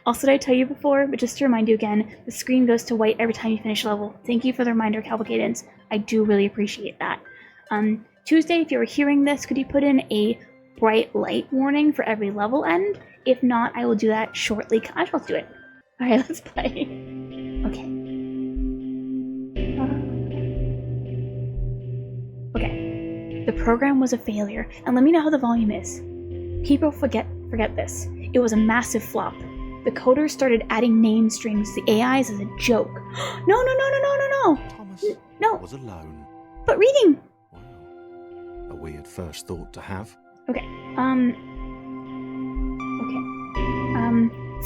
Also, did I tell you before, but just to remind you again, the screen goes to white every time you finish a level. Thank you for the reminder, Cavalcadence. I do really appreciate that. Tuesday, if you were hearing this, could you put in a bright light warning for every level end? If not, I will do that shortly. I shall do it. Alright, let's play. Okay. Okay. The program was a failure, and let me know how the volume is. People forget this. It was a massive flop. The coders started adding name strings to the AIs as a joke. No. Thomas No. was alone. But reading! Wow. A weird first thought to have. Okay.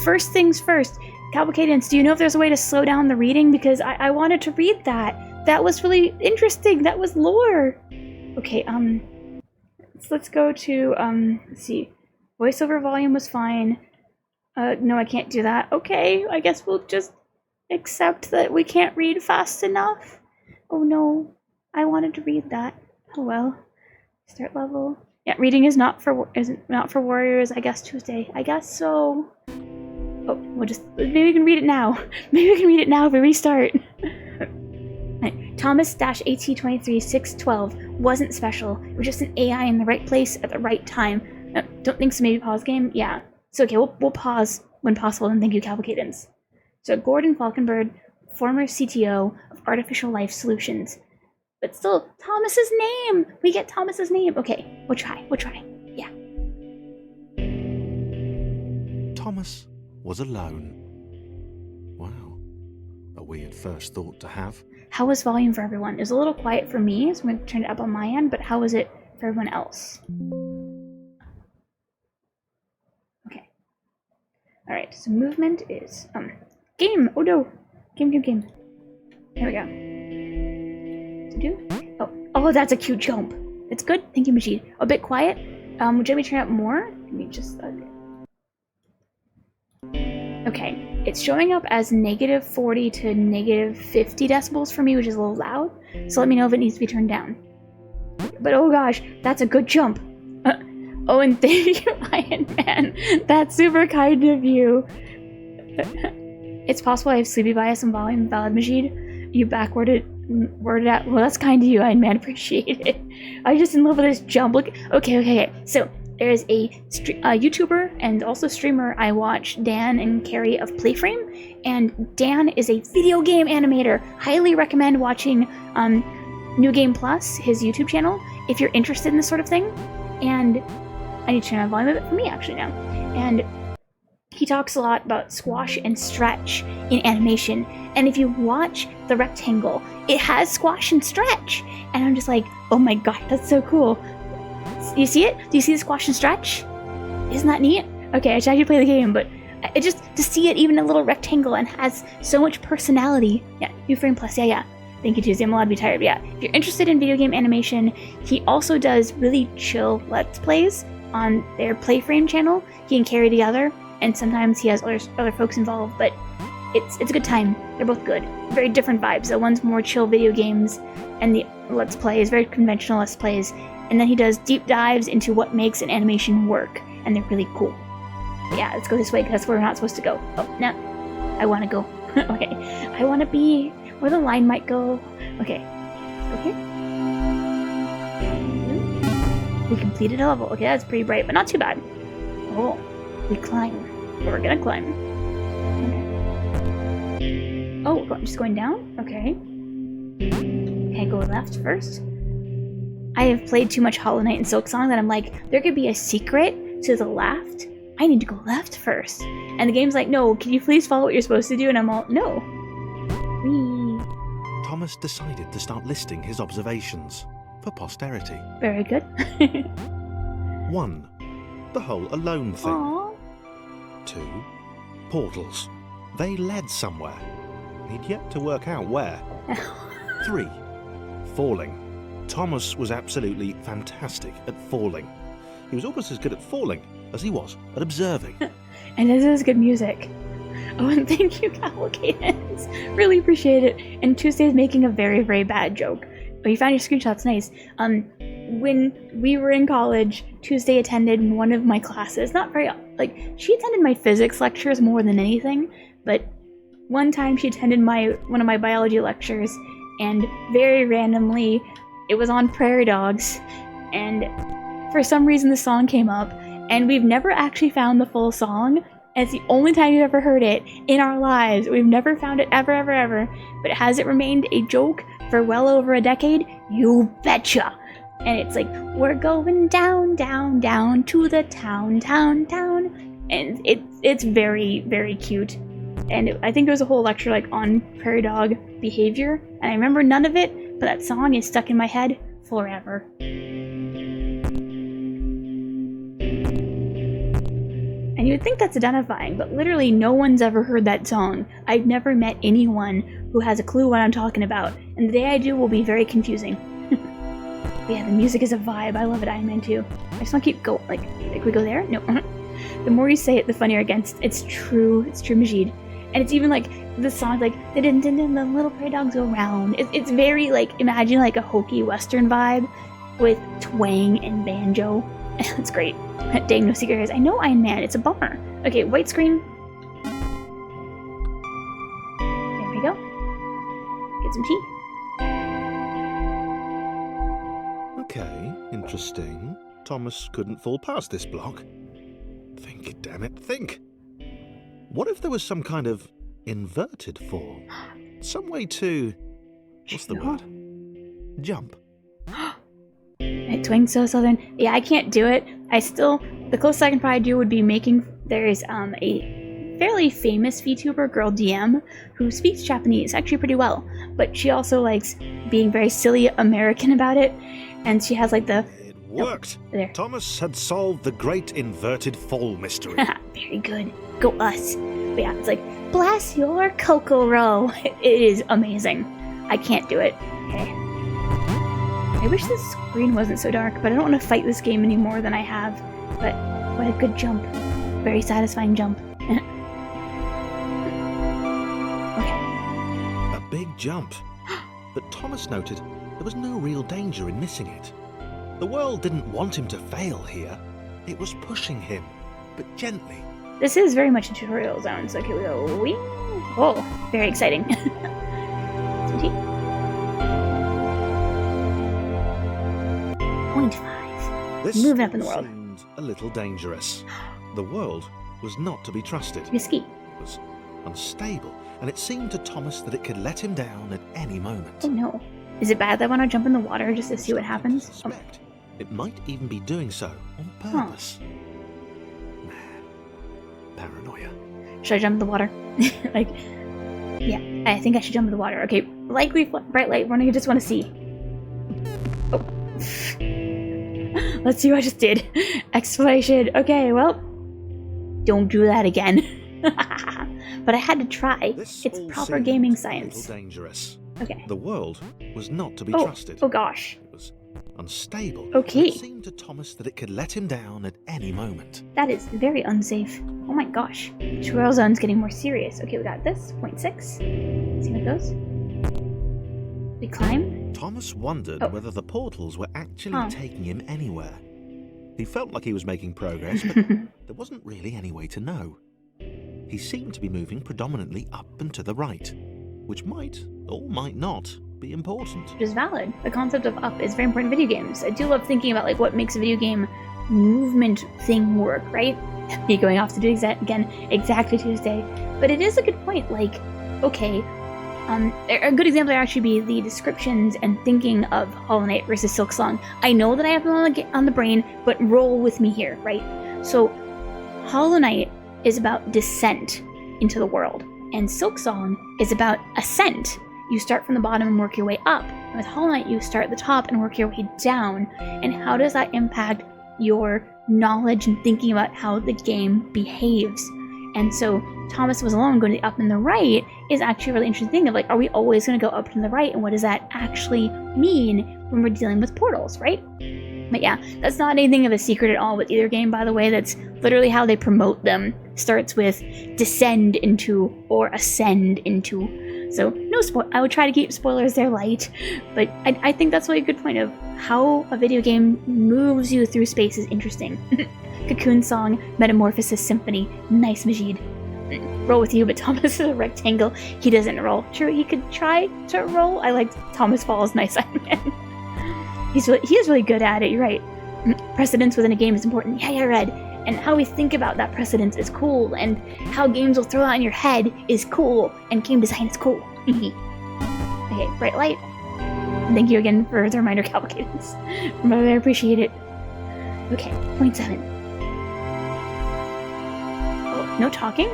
First things first. Cavalcadence, do you know if there's a way to slow down the reading? Because I wanted to read that. That was really interesting. That was lore. Okay, let's go to, let's see. Voiceover volume was fine. No, I can't do that. Okay, I guess we'll just accept that we can't read fast enough. Oh no, I wanted to read that. Oh well. Start level. Yeah, reading is not for warriors. I guess Tuesday. I guess so. Oh, maybe we can read it now. Maybe we can read it now if we restart. Thomas-AT23612 wasn't special. It was just an AI in the right place at the right time. Don't think so. Maybe pause game. Yeah. So okay, we'll pause when possible. And thank you, Cavalcadence. So Gordon Falkenberg, former CTO of Artificial Life Solutions. But still, Thomas's name! We get Thomas's name! Okay, we'll try. Yeah. Thomas was alone. Wow. A weird first thought to have. How was volume for everyone? It was a little quiet for me, so I'm going to turn it up on my end, but how was it for everyone else? Okay. Alright, so movement is, game! Oh no! Game. There we go. Oh, that's a cute jump. It's good. Thank you, Majid. A bit quiet. Would you let me turn up more? Let me just. Okay, it's showing up as -40 to -50 decibels for me, which is a little loud. So let me know if it needs to be turned down. But oh gosh, that's a good jump. Oh, and thank you, Iron Man. That's super kind of you. It's possible I have sleepy bias and volume. Valid, Majid. You backworded out. Well, that's kind of you, Iron Man. Appreciate it. I'm just in love with this jump. Look. Okay. So there's a YouTuber and also streamer I watch, Dan and Carrie of Playframe, and Dan is a video game animator. Highly recommend watching New Game Plus, his YouTube channel, if you're interested in this sort of thing. And I need to turn on volume a bit for me actually now. And he talks a lot about squash and stretch in animation. And if you watch the rectangle, it has squash and stretch. And I'm just like, oh my god, that's so cool. You see it? Do you see the squash and stretch? Isn't that neat? Okay, I tried to play the game, but it just to see it even a little rectangle and has so much personality. Yeah, New Frame Plus, yeah. Thank you, Tuesday. I'm allowed to be tired, but yeah. If you're interested in video game animation, he also does really chill Let's Plays on their Playframe channel. He and Carrie together, and sometimes he has other folks involved, but it's a good time. They're both good. Very different vibes. The one's more chill video games, and the Let's Play is very conventional Let's Plays. And then he does deep dives into what makes an animation work, and they're really cool. But yeah, let's go this way, because that's where we're not supposed to go. Oh, no. I want to go. Okay. I want to be where the line might go. Okay. Let's go here. We completed a level. Okay, that's pretty bright, but not too bad. Oh, we climb. We're gonna climb. Okay. Oh, I'm just going down? Okay. Can I go left first? I have played too much Hollow Knight and Silksong that I'm like, there could be a secret to the left. I need to go left first. And the game's like, no, can you please follow what you're supposed to do? And I'm all, no. Whee. Thomas decided to start listing his observations for posterity. Very good. 1. The whole alone thing. Aww. 2. Portals. They led somewhere. He'd yet to work out where. 3. Falling. Thomas was absolutely fantastic at falling. He was almost as good at falling as he was at observing. And this is good music. Oh, and thank you, Cavalcadence. Really appreciate it. And Tuesday is making a very, very bad joke. Oh, you found your screenshots, nice. when we were in college, Tuesday attended one of my classes. Not very, like, she attended my physics lectures more than anything, but one time she attended one of my biology lectures, and very randomly, it was on prairie dogs, and for some reason the song came up, and we've never actually found the full song. And it's the only time you've ever heard it in our lives. We've never found it ever, ever, ever. But has it remained a joke for well over a decade? You betcha! And it's like, we're going down, down, down to the town, town, town. And it's very, very cute. And I think there was a whole lecture like on prairie dog behavior. And I remember none of it, but that song is stuck in my head forever. And you would think that's identifying, but literally no one's ever heard that song. I've never met anyone who has a clue what I'm talking about, and the day I do will be very confusing. But yeah, the music is a vibe. I love it. I'm into. I just want to keep going. Like we go there? No. The more you say it, the funnier it gets. It's true. It's true, Majid. And it's even like the song, like the little prairie dogs go round. It's very like, imagine like a hokey western vibe with twang and banjo. It's great. Dang, no secret here. I know Iron Man. It's a bummer. Okay, white screen. There we go. Get some tea. Okay, interesting. Thomas couldn't fall past this block. Think, damn it, think. What if there was some kind of inverted fall? Some way to... what's the word? Jump. It twang's so southern. Yeah, I can't do it. The closest I can probably do would be there's a fairly famous VTuber, Girl DM, who speaks Japanese actually pretty well, but she also likes being very silly American about it, and she has like the... It worked! Oh, there. Thomas had solved the great inverted fall mystery. Very good. Go us. But yeah, it's like, bless your Kokoro. It is amazing. I can't do it. Okay. I wish the screen wasn't so dark, but I don't want to fight this game any more than I have. But what a good jump. Very satisfying jump. Okay. A big jump. But Thomas noted there was no real danger in missing it. The world didn't want him to fail here. It was pushing him, but gently. This is very much a tutorial zone, so okay, we go wing. Oh, very exciting. Some tea. 0.5. This moving up in the world. Seemed a little dangerous. The world was not to be trusted. Risky. It was unstable, and it seemed to Thomas that it could let him down at any moment. Oh no. Is it bad that I want to jump in the water just to see what happens? Suspect. It might even be doing so on purpose. Nah. Paranoia. Should I jump in the water? Like, yeah, I think I should jump in the water. Okay, likely bright light warning, I just want to see. Oh. Let's see what I just did. Exploration. Okay, well, don't do that again. But I had to try. It's proper gaming science. A little dangerous. Okay. The world was not to be trusted. Oh gosh. It was unstable. Okay. It seemed to Thomas that it could let him down at any moment. That is very unsafe. Oh my gosh. Tutorial zone's getting more serious. Okay, we got this. 0.6. See how it goes. We climb. Thomas wondered whether the portals were actually taking him anywhere. He felt like he was making progress, but there wasn't really any way to know. He seemed to be moving predominantly up and to the right, which might, or might not, be important. Which is valid. The concept of up is very important in video games. I do love thinking about like what makes a video game movement thing work, right? Me going off to do exactly Tuesday. But it is a good point, like, okay, a good example would actually be the descriptions and thinking of Hollow Knight versus Silksong. I know that I have them on the brain, but roll with me here, right? So, Hollow Knight is about descent into the world, and Silksong is about ascent. You start from the bottom and work your way up. And with Hollow Knight, you start at the top and work your way down. And how does that impact your knowledge and thinking about how the game behaves? And so Thomas Was Alone going to the up and the right is actually a really interesting thing of like, are we always going to go up and the right? And what does that actually mean when we're dealing with portals, right? But yeah, that's not anything of a secret at all with either game, by the way. That's literally how they promote them. Starts with descend into or ascend into. So no I would try to keep spoilers there light, but I think that's really a good point of how a video game moves you through space is interesting. Cocoon Song, Metamorphosis Symphony, nice Majid. Roll with you, but Thomas is a rectangle. He doesn't roll. Sure, he could try to roll. I like Thomas Falls, nice Iron Man. He is really good at it, you're right. Precedence within a game is important. Yeah, Red. And how we think about that precedence is cool, and how games will throw out in your head is cool, and game design is cool. Okay, bright light. Thank you again for the reminder, Cavalcadence. I appreciate it. Okay, point 7. Oh, no talking?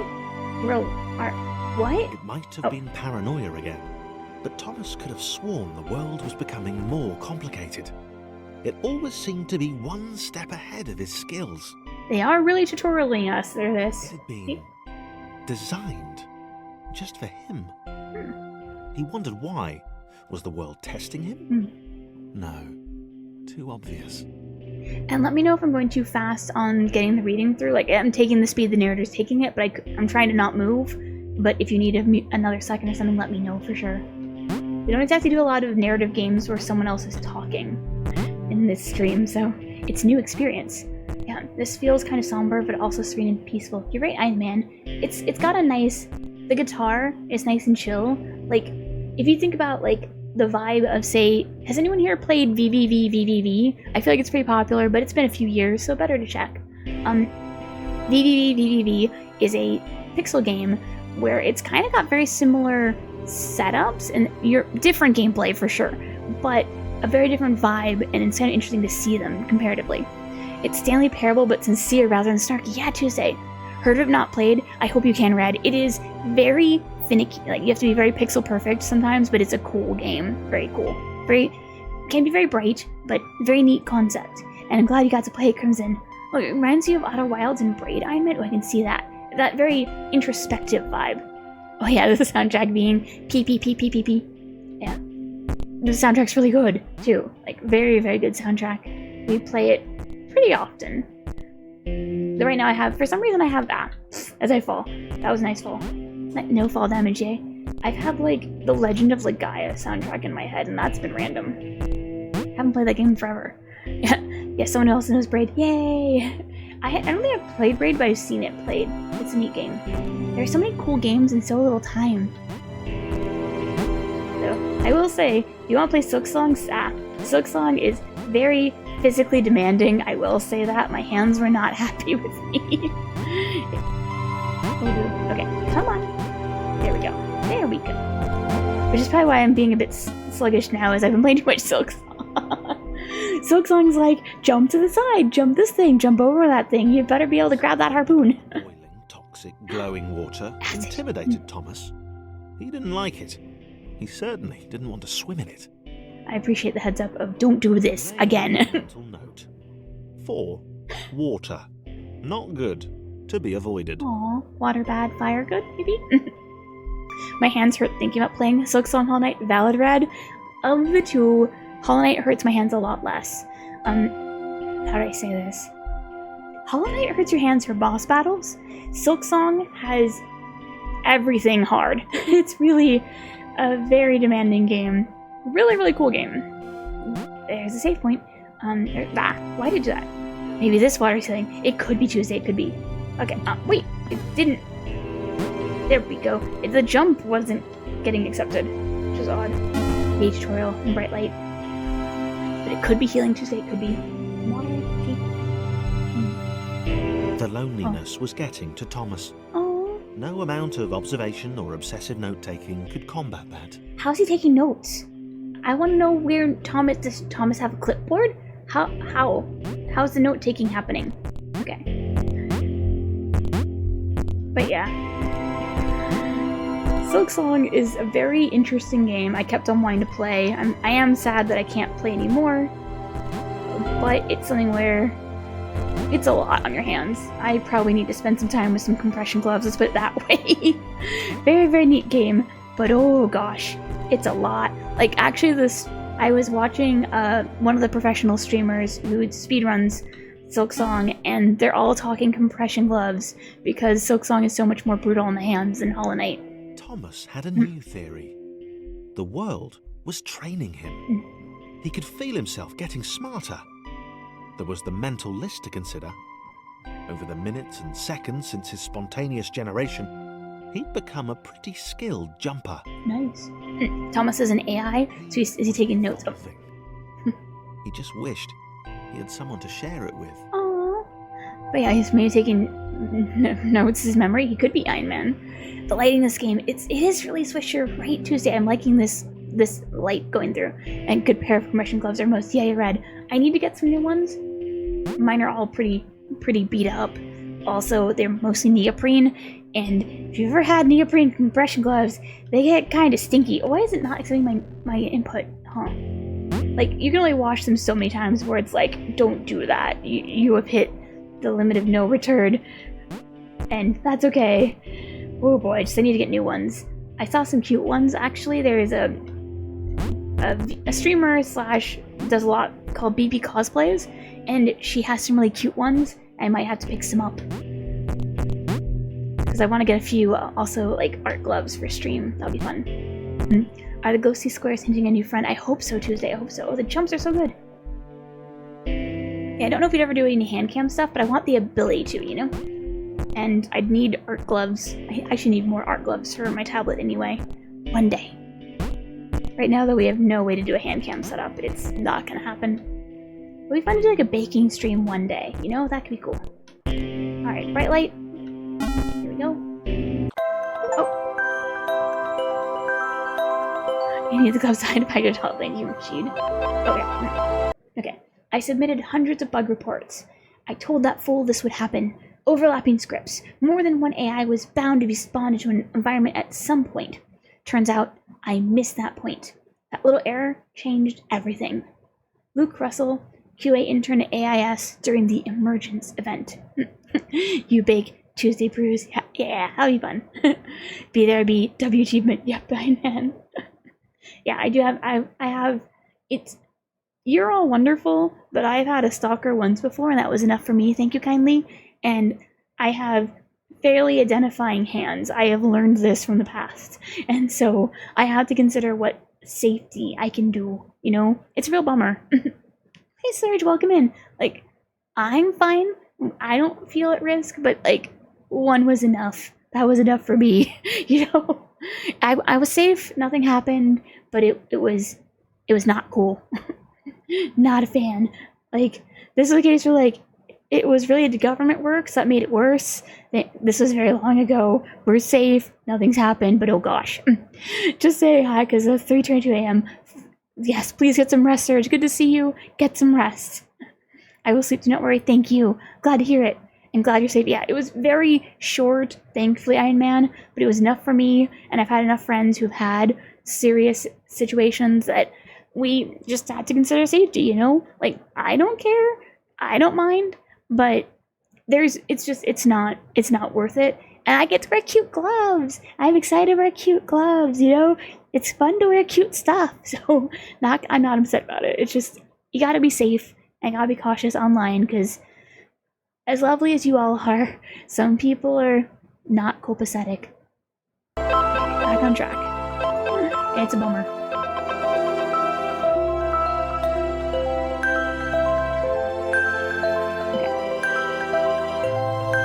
What? It might have been paranoia again, but Thomas could have sworn the world was becoming more complicated. It always seemed to be one step ahead of his skills. They are really tutorialing us through this. It had been designed just for him. He wondered why. Was the world testing him? No. Too obvious. And let me know if I'm going too fast on getting the reading through. Like, I'm taking the speed the narrator's taking it, but I'm trying to not move. But if you need another second or something, let me know for sure. We don't exactly do a lot of narrative games where someone else is talking in this stream, so it's a new experience. Yeah, this feels kind of somber, but also serene and peaceful. You're right, Iron Man. It's got a nice... The guitar is nice and chill. Like, if you think about, like, the vibe of, say... Has anyone here played VVV? I feel like it's pretty popular, but it's been a few years, so better to check. VVV is a pixel game where it's kind of got very similar setups, and different gameplay for sure, but a very different vibe, and it's kind of interesting to see them comparatively. It's Stanley Parable, but sincere rather than snarky. Yeah, Tuesday. Heard of, not played. I hope you can, Red. It is very finicky. Like, you have to be very pixel perfect sometimes, but it's a cool game. Very cool. Can be very bright, but very neat concept. And I'm glad you got to play it, Crimson. Oh, it reminds you of Outer Wilds and Braid Ironman. Oh, I can see that. That very introspective vibe. Oh yeah, the soundtrack being PPPPPP. Yeah. The soundtrack's really good, too. Like, very, very good soundtrack. We play it pretty often. Right now for some reason I have that as I fall. That was a nice fall. No fall damage, eh? I've had, like, the Legend of Legaia soundtrack in my head, and that's been random. Haven't played that game in forever. Yeah, someone else knows Braid. Yay! I don't think I've played Braid, but I've seen it played. It's a neat game. There's so many cool games in so little time. So, I will say, if you want to play Silksong, Silksong is very physically demanding. I will say that. My hands were not happy with me. Okay, come on. There we go. There we go. Which is probably why I'm being a bit sluggish now, as I've been playing too much Silksong. Silksong's like, jump to the side, jump this thing, jump over that thing. You better be able to grab that harpoon. Boiling, toxic, glowing water intimidated Thomas. He didn't like it. He certainly didn't want to swim in it. I appreciate the heads up of don't do this again. Mental note. 4. Water. Not good. To be avoided. Aw, water bad, fire good, maybe? My hands hurt thinking about playing Silksong Hollow Knight. Valid, Red. Of the two, Hollow Knight hurts my hands a lot less. How do I say this? Hollow Knight hurts your hands for boss battles. Silksong has everything hard. It's really a very demanding game. Really, really cool game. There's a save point. Why did you do that? Maybe this water ceiling. It could be Tuesday, it could be. Okay, wait, it didn't. There we go. The jump wasn't getting accepted, which is odd. Yay, tutorial and bright light. But it could be Healing Tuesday, it could be water. The loneliness was getting to Thomas. Oh. No amount of observation or obsessive note-taking could combat that. How's he taking notes? I want to know where does Thomas have a clipboard? How's the note-taking happening? Okay. But yeah. Silksong is a very interesting game. I kept on wanting to play. I am sad that I can't play anymore. But it's something where it's a lot on your hands. I probably need to spend some time with some compression gloves, let's put it that way. Very, very neat game. But oh gosh, it's a lot. Like, actually I was watching one of the professional streamers who speedruns Silksong, and they're all talking compression gloves because Silksong is so much more brutal on the hands than Hollow Knight. Thomas had a new theory. The world was training him. He could feel himself getting smarter. There was the mental list to consider. Over the minutes and seconds since his spontaneous generation, he'd become a pretty skilled jumper. Nice. Thomas is an AI, so is he taking notes? Oh. He just wished he had someone to share it with. Aww. But yeah, he's maybe taking notes his memory. He could be Iron Man. The lighting in this game, it is really Swiss. You're right, Tuesday. I'm liking this light going through. And good pair of compression gloves are most yay red. I need to get some new ones. Mine are all pretty beat up. Also, they're mostly neoprene. And if you've ever had neoprene compression gloves, they get kind of stinky. Why is it not accepting my input? Huh. Like, you can only wash them so many times where it's like, don't do that. You have hit the limit of no return. And that's okay. Oh boy, I need to get new ones. I saw some cute ones, actually. There is a streamer / does a lot called BB Cosplays, and she has some really cute ones. I might have to pick some up. Because I want to get a few, also, like, art gloves for stream. That'll be fun. Are the ghosty squares hinting a new friend? I hope so, Tuesday. I hope so. Oh, the jumps are so good. Yeah, I don't know if we'd ever do any hand cam stuff, but I want the ability to, you know? And I'd need art gloves. I actually need more art gloves for my tablet anyway. One day. Right now, though, we have no way to do a hand cam setup. It's not gonna happen. But we find to do like a baking stream one day. You know, that could be cool. Alright, bright light. Here we go. Oh! You need to go outside to find your tall. Thank you, Rashid. Okay. Okay. I submitted hundreds of bug reports. I told that fool this would happen. Overlapping scripts. More than one AI was bound to be spawned into an environment at some point. Turns out, I missed that point. That little error changed everything. Luke Russell, QA intern at AIS during the Emergence event. You big Tuesday bruise. Yeah, that'll be fun. Be there, be W achievement. Yep, I man. Yeah, I do have, I have, it's, you're all wonderful, but I've had a stalker once before, and that was enough for me, thank you kindly. And I have fairly identifying hands. I have learned this from the past. And so I have to consider what safety I can do, you know? It's a real bummer. Hey, Surge, welcome in. Like, I'm fine. I don't feel at risk, but, like, one was enough. That was enough for me, you know? I was safe. Nothing happened, but it was not cool. Not a fan. Like, this is the case where, like, it was related to government work, so that made it worse. This was very long ago. We're safe. Nothing's happened, but oh gosh. Just say hi, because it's 3:22 a.m. Yes, please get some rest, Serge. Good to see you. Get some rest. I will sleep. Do not worry. Thank you. Glad to hear it. And glad you're safe. Yeah, it was very short, thankfully, Iron Man, but it was enough for me, and I've had enough friends who've had serious situations that we just had to consider safety, you know? Like, I don't care. I don't mind. But it's not worth it. And I get to wear cute gloves. I'm excited to wear cute gloves, you know? It's fun to wear cute stuff. So I'm not upset about it. It's just, you gotta be safe and gotta be cautious online, because as lovely as you all are, some people are not copacetic. Back on track. And it's a bummer.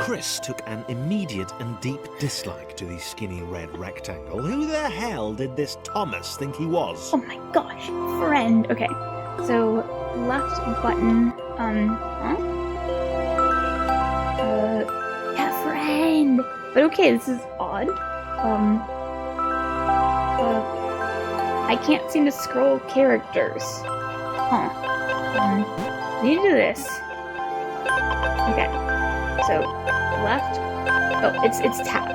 Chris took an immediate and deep dislike to the skinny red rectangle. Who the hell did this Thomas think he was? Oh my gosh, friend. Okay, so left button, yeah, friend. But okay, this is odd. I can't seem to scroll characters. Huh. I need to do this. Okay. So, left. Oh, it's tap.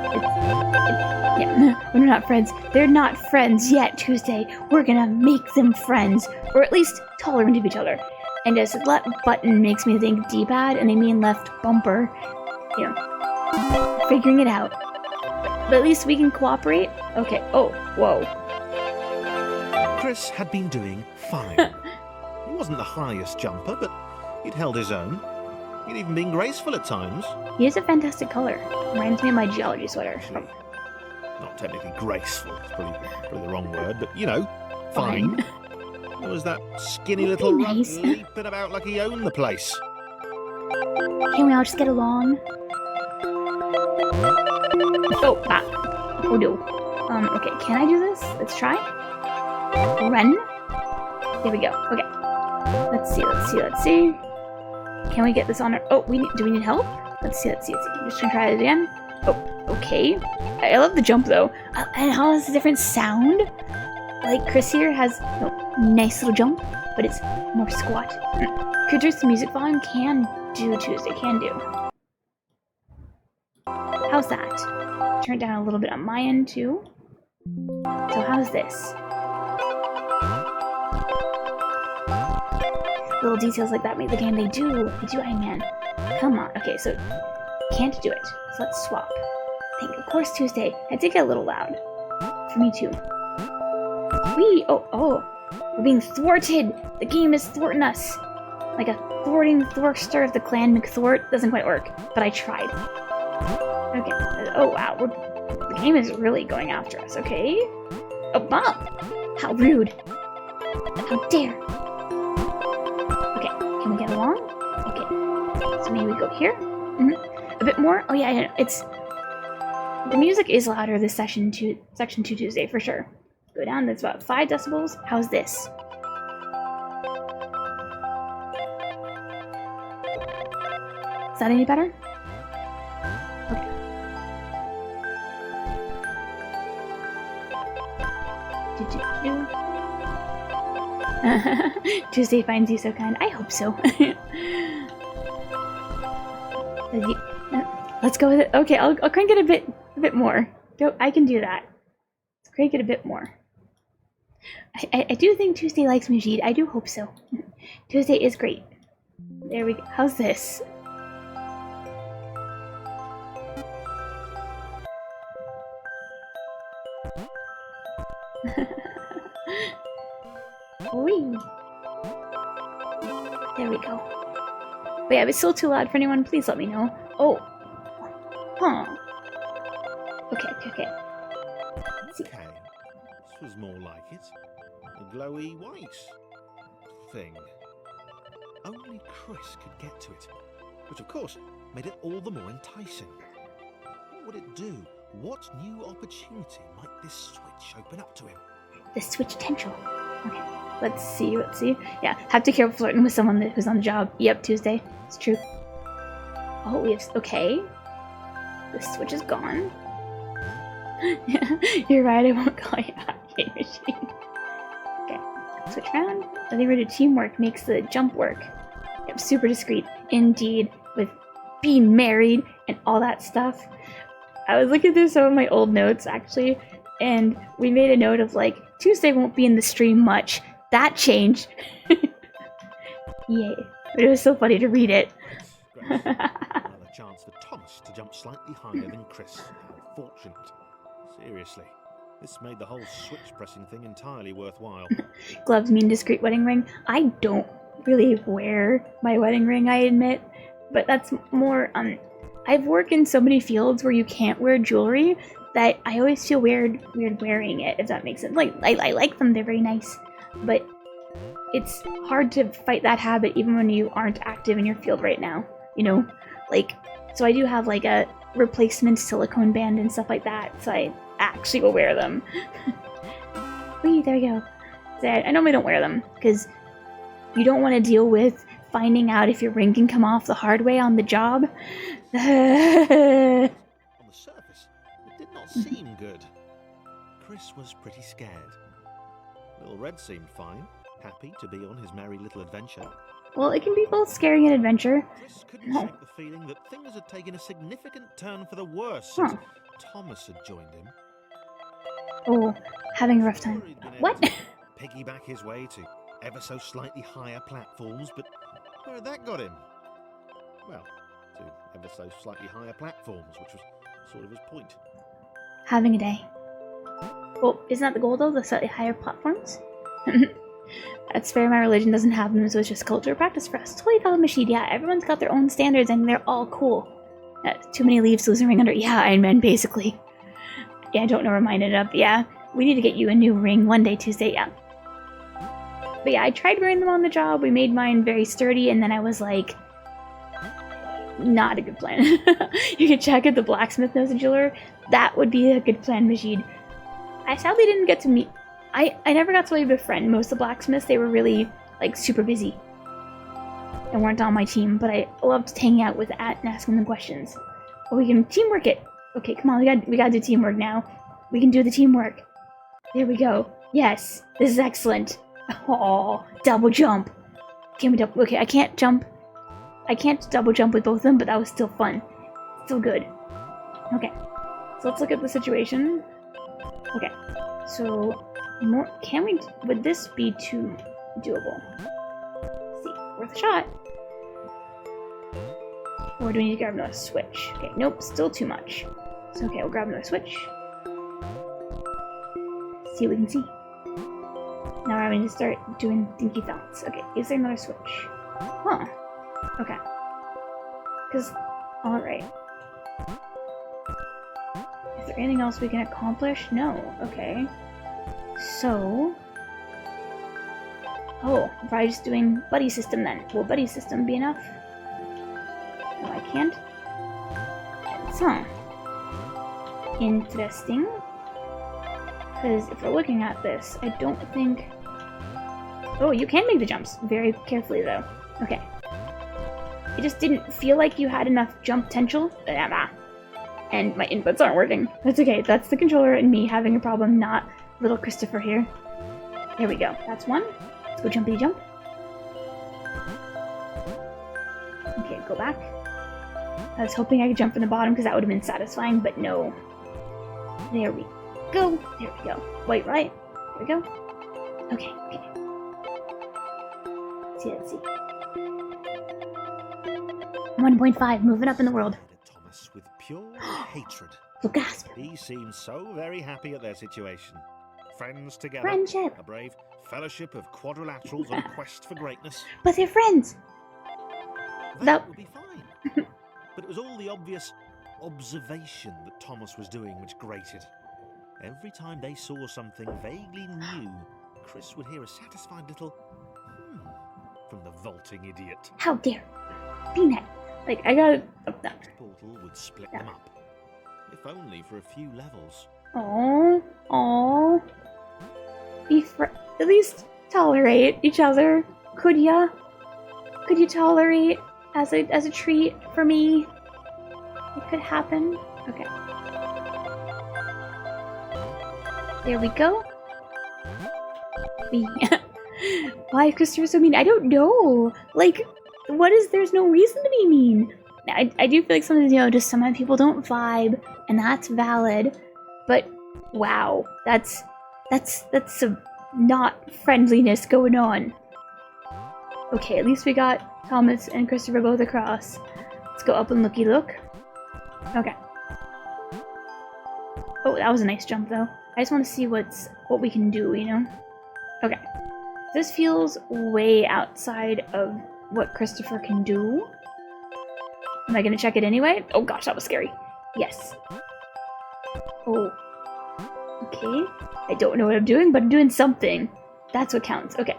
Yeah, we're not friends. They're not friends yet, Tuesday. We're gonna make them friends. Or at least tolerant of each other. And as left button makes me think D-pad, and they mean left bumper. You know, figuring it out. But at least we can cooperate. Okay, oh, whoa. Chris had been doing fine. He wasn't the highest jumper, but he'd held his own. He'd even been graceful at times. He has a fantastic color. Reminds me of my geology sweater. not technically graceful, it's probably the wrong word, but you know, fine. There was that skinny little runt Nice. leaping about like he owned the place. Can we all just get along? Oh, ah. Oh no. Okay, can I do this? Let's try. Run. There we go. Okay. Let's see. Can we get this on our... Oh, do we need help? Let's see. I'm just gonna try it again. Oh, okay. I love the jump though. And how has a different sound? Like Chris here has a nice little jump, but it's more squat. Could reduce the music volume? Can do, Tuesday. Can do. How's that? Turn it down a little bit on my end too. So how's this? Little details like that make the game. They do, Iron Man. Come on. Okay, so can't do it. So let's swap. Of course, Tuesday. I did get a little loud. For me too. Oh, we're being thwarted. The game is thwarting us. Like a thwarting thwarster of the clan McThwart. Doesn't quite work, but I tried. Okay. Oh wow, the game is really going after us. Okay. A bump. How rude. How dare. Okay. Can we get along? Okay. So maybe we go here. A bit more. Oh yeah. It's the music is louder this section 2 Tuesday for sure. Go down, that's about 5 decibels. How's this? Is that any better? Okay. Tuesday finds you so kind. I hope so. Let's go with it. Okay, I'll crank it a bit more. I can do that. Let's crank it a bit more. I do think Tuesday likes Majid. I do hope so. Tuesday is great. There we go. How's this? Whee! There we go. But yeah, if it's still too loud for anyone, please let me know. Oh. Huh. Okay. Okay, this was more like it. A glowy white thing. Only Chris could get to it, which of course made it all the more enticing. What would it do? What new opportunity might this switch open up to him? The switch potential. Okay, let's see. Yeah, have to be careful flirting with someone who's on the job. Yep, Tuesday. It's true. Oh, we have... Okay. The switch is gone. Yeah, you're right, I won't call you out, game machine. Okay, switch around. I think we're doing teamwork makes the jump work. Yep, super discreet. Indeed, with being married and all that stuff. I was looking through some of my old notes, actually, and we made a note of, like, Tuesday won't be in the stream much. That changed. Yay. But it was so funny to read it. Another chance for Thomas to jump slightly higher than Chris. How fortunate. Seriously, this made the whole switch pressing thing entirely worthwhile. Gloves mean discreet wedding ring. I don't really wear my wedding ring, I admit, but that's more, I've worked in so many fields where you can't wear jewelry that I always feel weird wearing it, if that makes sense. Like, I like them, they're very nice, but it's hard to fight that habit even when you aren't active in your field right now, you know? Like, so I do have like a replacement silicone band and stuff like that, so I actually will wear them. Wee, there we go. So I normally don't wear them, because you don't want to deal with finding out if your ring can come off the hard way on the job. On the surface, it did not seem good. Chris was pretty scared. Little Red seemed fine, happy to be on his merry little adventure. Well, it can be both scary and adventure. Chris couldn't shake the feeling that things had taken a significant turn for the worse since Thomas had joined him. Oh, having a rough time. What? Piggyback his way to ever so slightly higher platforms, but where had that got him? Well, to ever so slightly higher platforms, which was sort of his point. Having a day. Well, isn't that the goal though? The slightly higher platforms? That's fair, my religion doesn't have them, so it's just culture practice for us. Totally valid machine, yeah, everyone's got their own standards and they're all cool. Too many leaves losing ring under, yeah, Iron Man, basically. Yeah, I don't know where mine ended up. Yeah, we need to get you a new ring one day, Tuesday, yeah. But yeah, I tried wearing them on the job. We made mine very sturdy, and then I was like, not a good plan. You can check at the blacksmith knows a jeweler. That would be a good plan, Majid. I sadly didn't get to meet... I never got to really befriend most of the blacksmiths. They were really, like, super busy and weren't on my team, but I loved hanging out with At and asking them questions. Oh, we can teamwork it. Okay, come on, we gotta do teamwork now. We can do the teamwork. There we go. Yes, this is excellent. Oh, double jump. Can we double? Okay, I can't jump. I can't double jump with both of them, but that was still fun. Still good. Okay, so let's look at the situation. Okay, so more. Can we? Would this be too doable? Let's see, worth a shot. Or do we need to grab another switch? Okay, nope, still too much. So okay, we'll grab another switch. See what we can see. Now we're having to start doing dinky thoughts. Okay, is there another switch? Huh. Okay. Because, alright. Is there anything else we can accomplish? No. Okay. So... Oh, I'm probably just doing buddy system then. Will buddy system be enough? No, I can't. So. Interesting. Because if we're looking at this, I don't think... Oh, you can make the jumps. Very carefully, though. Okay. It just didn't feel like you had enough jump potential. And my inputs aren't working. That's okay. That's the controller and me having a problem, not little Christopher here. There we go. That's one. Let's go jumpity jump. Okay, go back. I was hoping I could jump from the bottom because that would have been satisfying, but no. There we go. There we go. Wait, right? There we go. Okay, okay. Let's see. 1.5, moving up in the world. Thomas with pure hatred. So gasp. He seems so very happy at their situation. Friends together. Friendship. A brave fellowship of quadrilaterals on quest for greatness. But they're friends. That would be fine. But it was all the obvious observation that Thomas was doing which grated. Every time they saw something vaguely new, Chris would hear a satisfied little from the vaulting idiot. How dare. Peanut. Like, I gotta... Oh, no. The portal would split them up. If only for a few levels. Aww. At least tolerate each other. Could ya? Could you tolerate as a treat for me? It could happen. Okay. There we go. Why is Christopher so mean? I don't know. Like, there's no reason to be mean. I do feel like sometimes, just sometimes people don't vibe, and that's valid. But, wow. That's some not friendliness going on. Okay, at least we got Thomas and Christopher both across. Let's go up and looky look. Okay. Oh, that was a nice jump, though. I just want to see what we can do, Okay. This feels way outside of what Christopher can do. Am I gonna check it anyway? Oh gosh, that was scary. Yes. Oh. Okay. I don't know what I'm doing, but I'm doing something. That's what counts. Okay.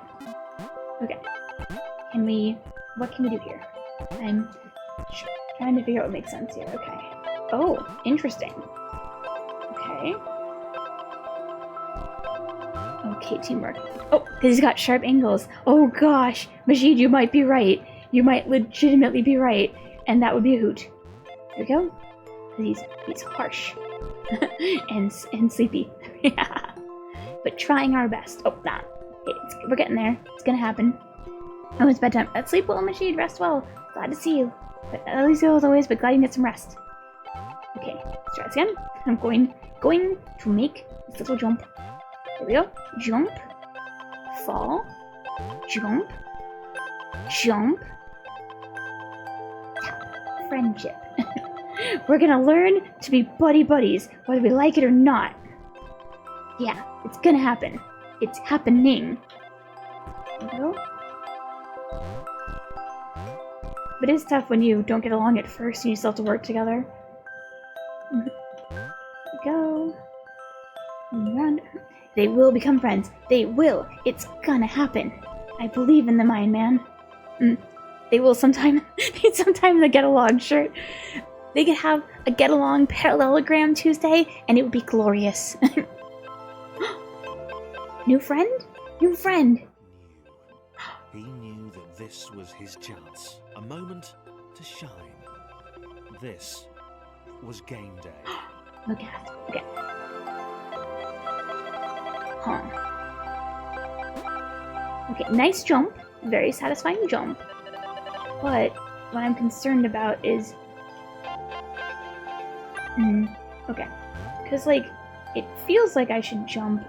Okay. What can we do here? I'm trying to figure out what makes sense here. Okay. Oh, interesting. Okay. Okay, teamwork. Oh, because he's got sharp angles. Oh gosh, Majid, you might be right. You might legitimately be right, and that would be a hoot. There we go. He's harsh and sleepy. Yeah, but trying our best. Oh, nah. Okay, we're getting there. It's gonna happen. Oh, it's bedtime. Sleep well, Majid. Rest well. Glad to see you. But at least as always, but glad you get some rest. Okay, let's try this again. I'm going to make this little jump. There we go. Jump. Fall. Jump. Jump. Tap. Friendship. We're gonna learn to be buddies, whether we like it or not. Yeah, it's gonna happen. It's happening. There we go. But it's tough when you don't get along at first and you still have to work together. There we go. Around. They will become friends. They will. It's gonna happen. I believe in the Mind Man. They will sometime. Sometime the Get Along shirt. They could have a Get Along parallelogram Tuesday, and it would be glorious. New friend? New friend. He knew that this was his chance. A moment to shine. This was game day. Look at it. Okay. Huh. Okay, nice jump. Very satisfying jump. But what I'm concerned about is... okay. Because, like, it feels like I should jump...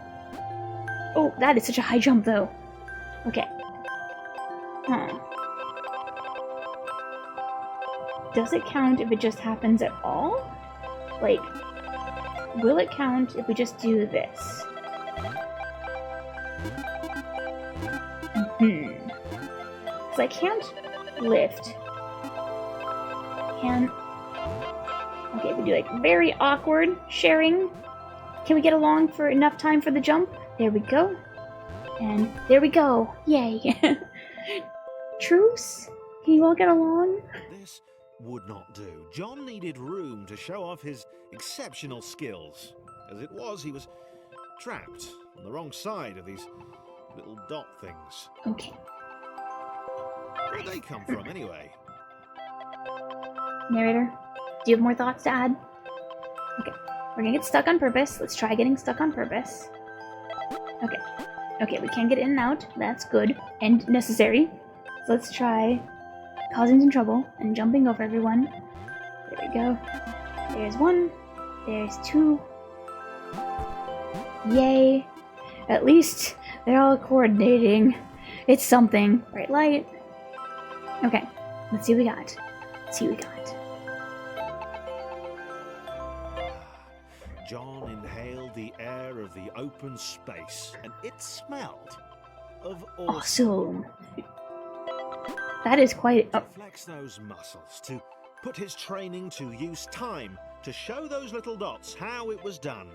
Oh, that is such a high jump, though. Okay. Huh. Does it count if it just happens at all? Like, will it count if we just do this? Because I can't lift. Okay, we do like very awkward sharing. Can we get along for enough time for the jump? There we go. And there we go. Yay. Truce? Can you all get along? This would not do. John needed room to show off his exceptional skills. As it was, he was trapped on the wrong side of these little dot things. Okay. Where'd they come from, anyway? Narrator, do you have more thoughts to add? Okay. We're gonna get stuck on purpose. Let's try getting stuck on purpose. Okay. Okay, we can get in and out. That's good and necessary. So let's try causing some trouble and jumping over everyone. There we go. There's one. There's two. Yay. At least they're all coordinating. It's something. Bright light. Okay. Let's see what we got. Let's see what we got. John inhaled the air of the open space, and it smelled of awesome. That is quite... To flex those muscles, to put his training to use, time to show those little dots how it was done.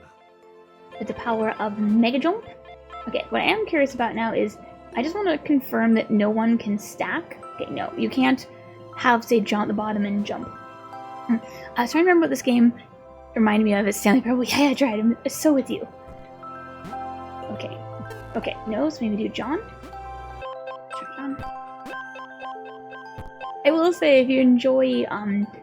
With the power of Mega Jump. Okay, what I am curious about now is, I just want to confirm that no one can stack. Okay, no, you can't have, say, John at the bottom and jump. I was trying to remember what this game reminded me of. It's Stanley Parable. Yeah, I tried. I'm so with you. Okay. Okay, no, so maybe do John. John. I will say, if you enjoy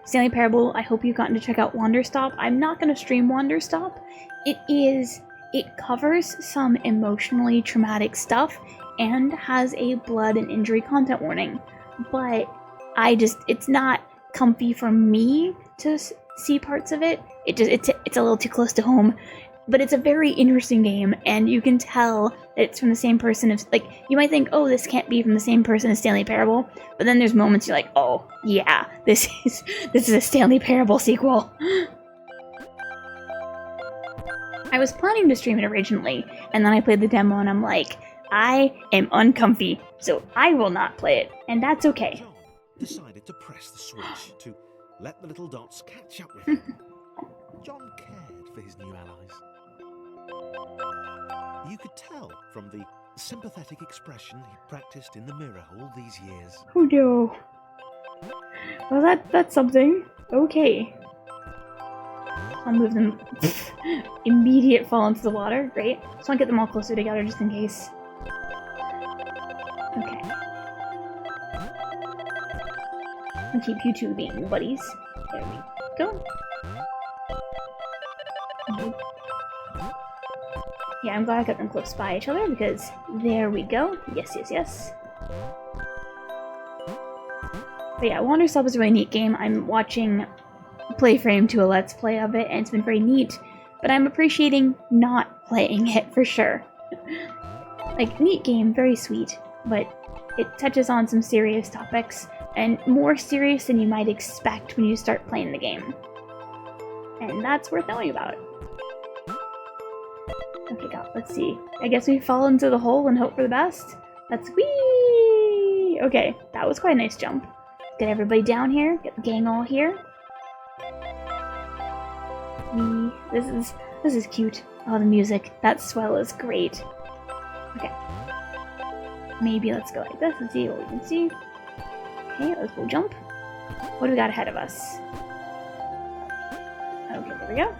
Stanley Parable, I hope you've gotten to check out Wanderstop. I'm not going to stream Wanderstop. It covers some emotionally traumatic stuff and has a blood and injury content warning. But it's not comfy for me to see parts of it. It's a little too close to home. But it's a very interesting game, and you can tell that it's from the same person. Like, you might think, oh, this can't be from the same person as Stanley Parable, but then there's moments you're like, oh, yeah, this is a Stanley Parable sequel. I was planning to stream it originally, and then I played the demo, and I'm like, I am uncomfy, so I will not play it, and that's okay. John decided to press the switch to let the little dots catch up with him. John cared for his new allies. You could tell from the sympathetic expression he practiced in the mirror all these years. Oh no. Well, that's something. Okay. I'll move them. Immediate fall into the water. Great. Just want to get them all closer together just in case. Okay. I'll keep you two being buddies. There we go. Yeah, I'm glad I got them close by each other because there we go. Yes, yes, yes. But yeah, Wanderstop is a really neat game. I'm watching Playframe to a Let's Play of it, and it's been very neat. But I'm appreciating not playing it for sure. Like, neat game, very sweet, but it touches on some serious topics, and more serious than you might expect when you start playing the game. And that's worth knowing about. Okay, God, let's see. I guess we fall into the hole and hope for the best. That's whee! Okay, that was quite a nice jump. Get everybody down here. Get the gang all here. This is cute. Oh, the music. That swell is great. Okay. Maybe let's go like this and see what we can see. Okay, let's go jump. What do we got ahead of us? Okay, there we go.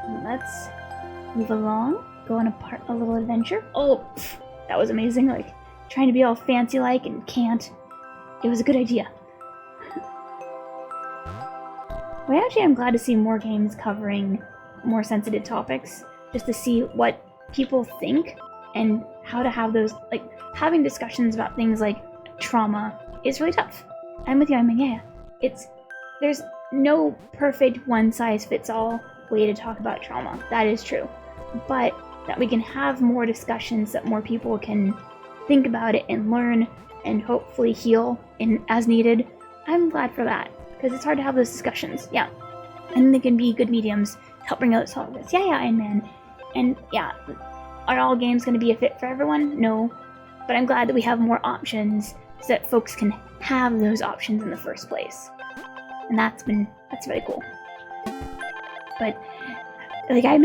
And let's move along. Go on a little adventure. Oh, that was amazing. Like, trying to be all fancy-like and can't. It was a good idea. Well, actually, I'm glad to see more games covering more sensitive topics, just to see what people think and how to have those, like, having discussions about things like trauma is really tough. I'm with you, I mean, yeah. There's no perfect one-size-fits-all way to talk about trauma. That is true. But that we can have more discussions, that more people can think about it and learn and hopefully heal as needed. I'm glad for that, because it's hard to have those discussions, yeah. And they can be good mediums to help bring out topics. Yeah, Iron Man. And yeah, are all games going to be a fit for everyone? No. But I'm glad that we have more options so that folks can have those options in the first place. And that's really cool. But like, I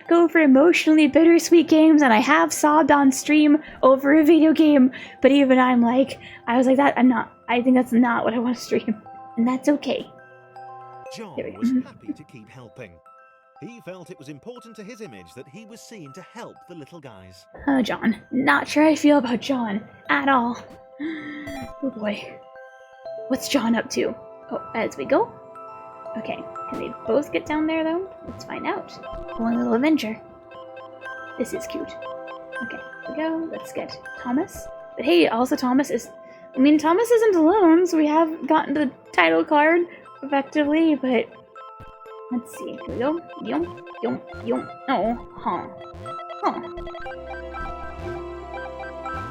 go for emotionally bittersweet games, and I have sobbed on stream over a video game, but even I was like, I think that's not what I want to stream. And that's okay. John was happy to keep helping. He felt it was important to his image that he was seen to help the little guys. Oh, John. Not sure I feel about John at all. Oh boy. What's John up to? Oh, as we go. Okay, can they both get down there though? Let's find out. One little adventure. This is cute. Okay, here we go. Let's get Thomas. But hey, also Thomas isn't alone, so we have gotten the title card effectively, but let's see. Here we go. Yum, yum, yum. Oh, huh.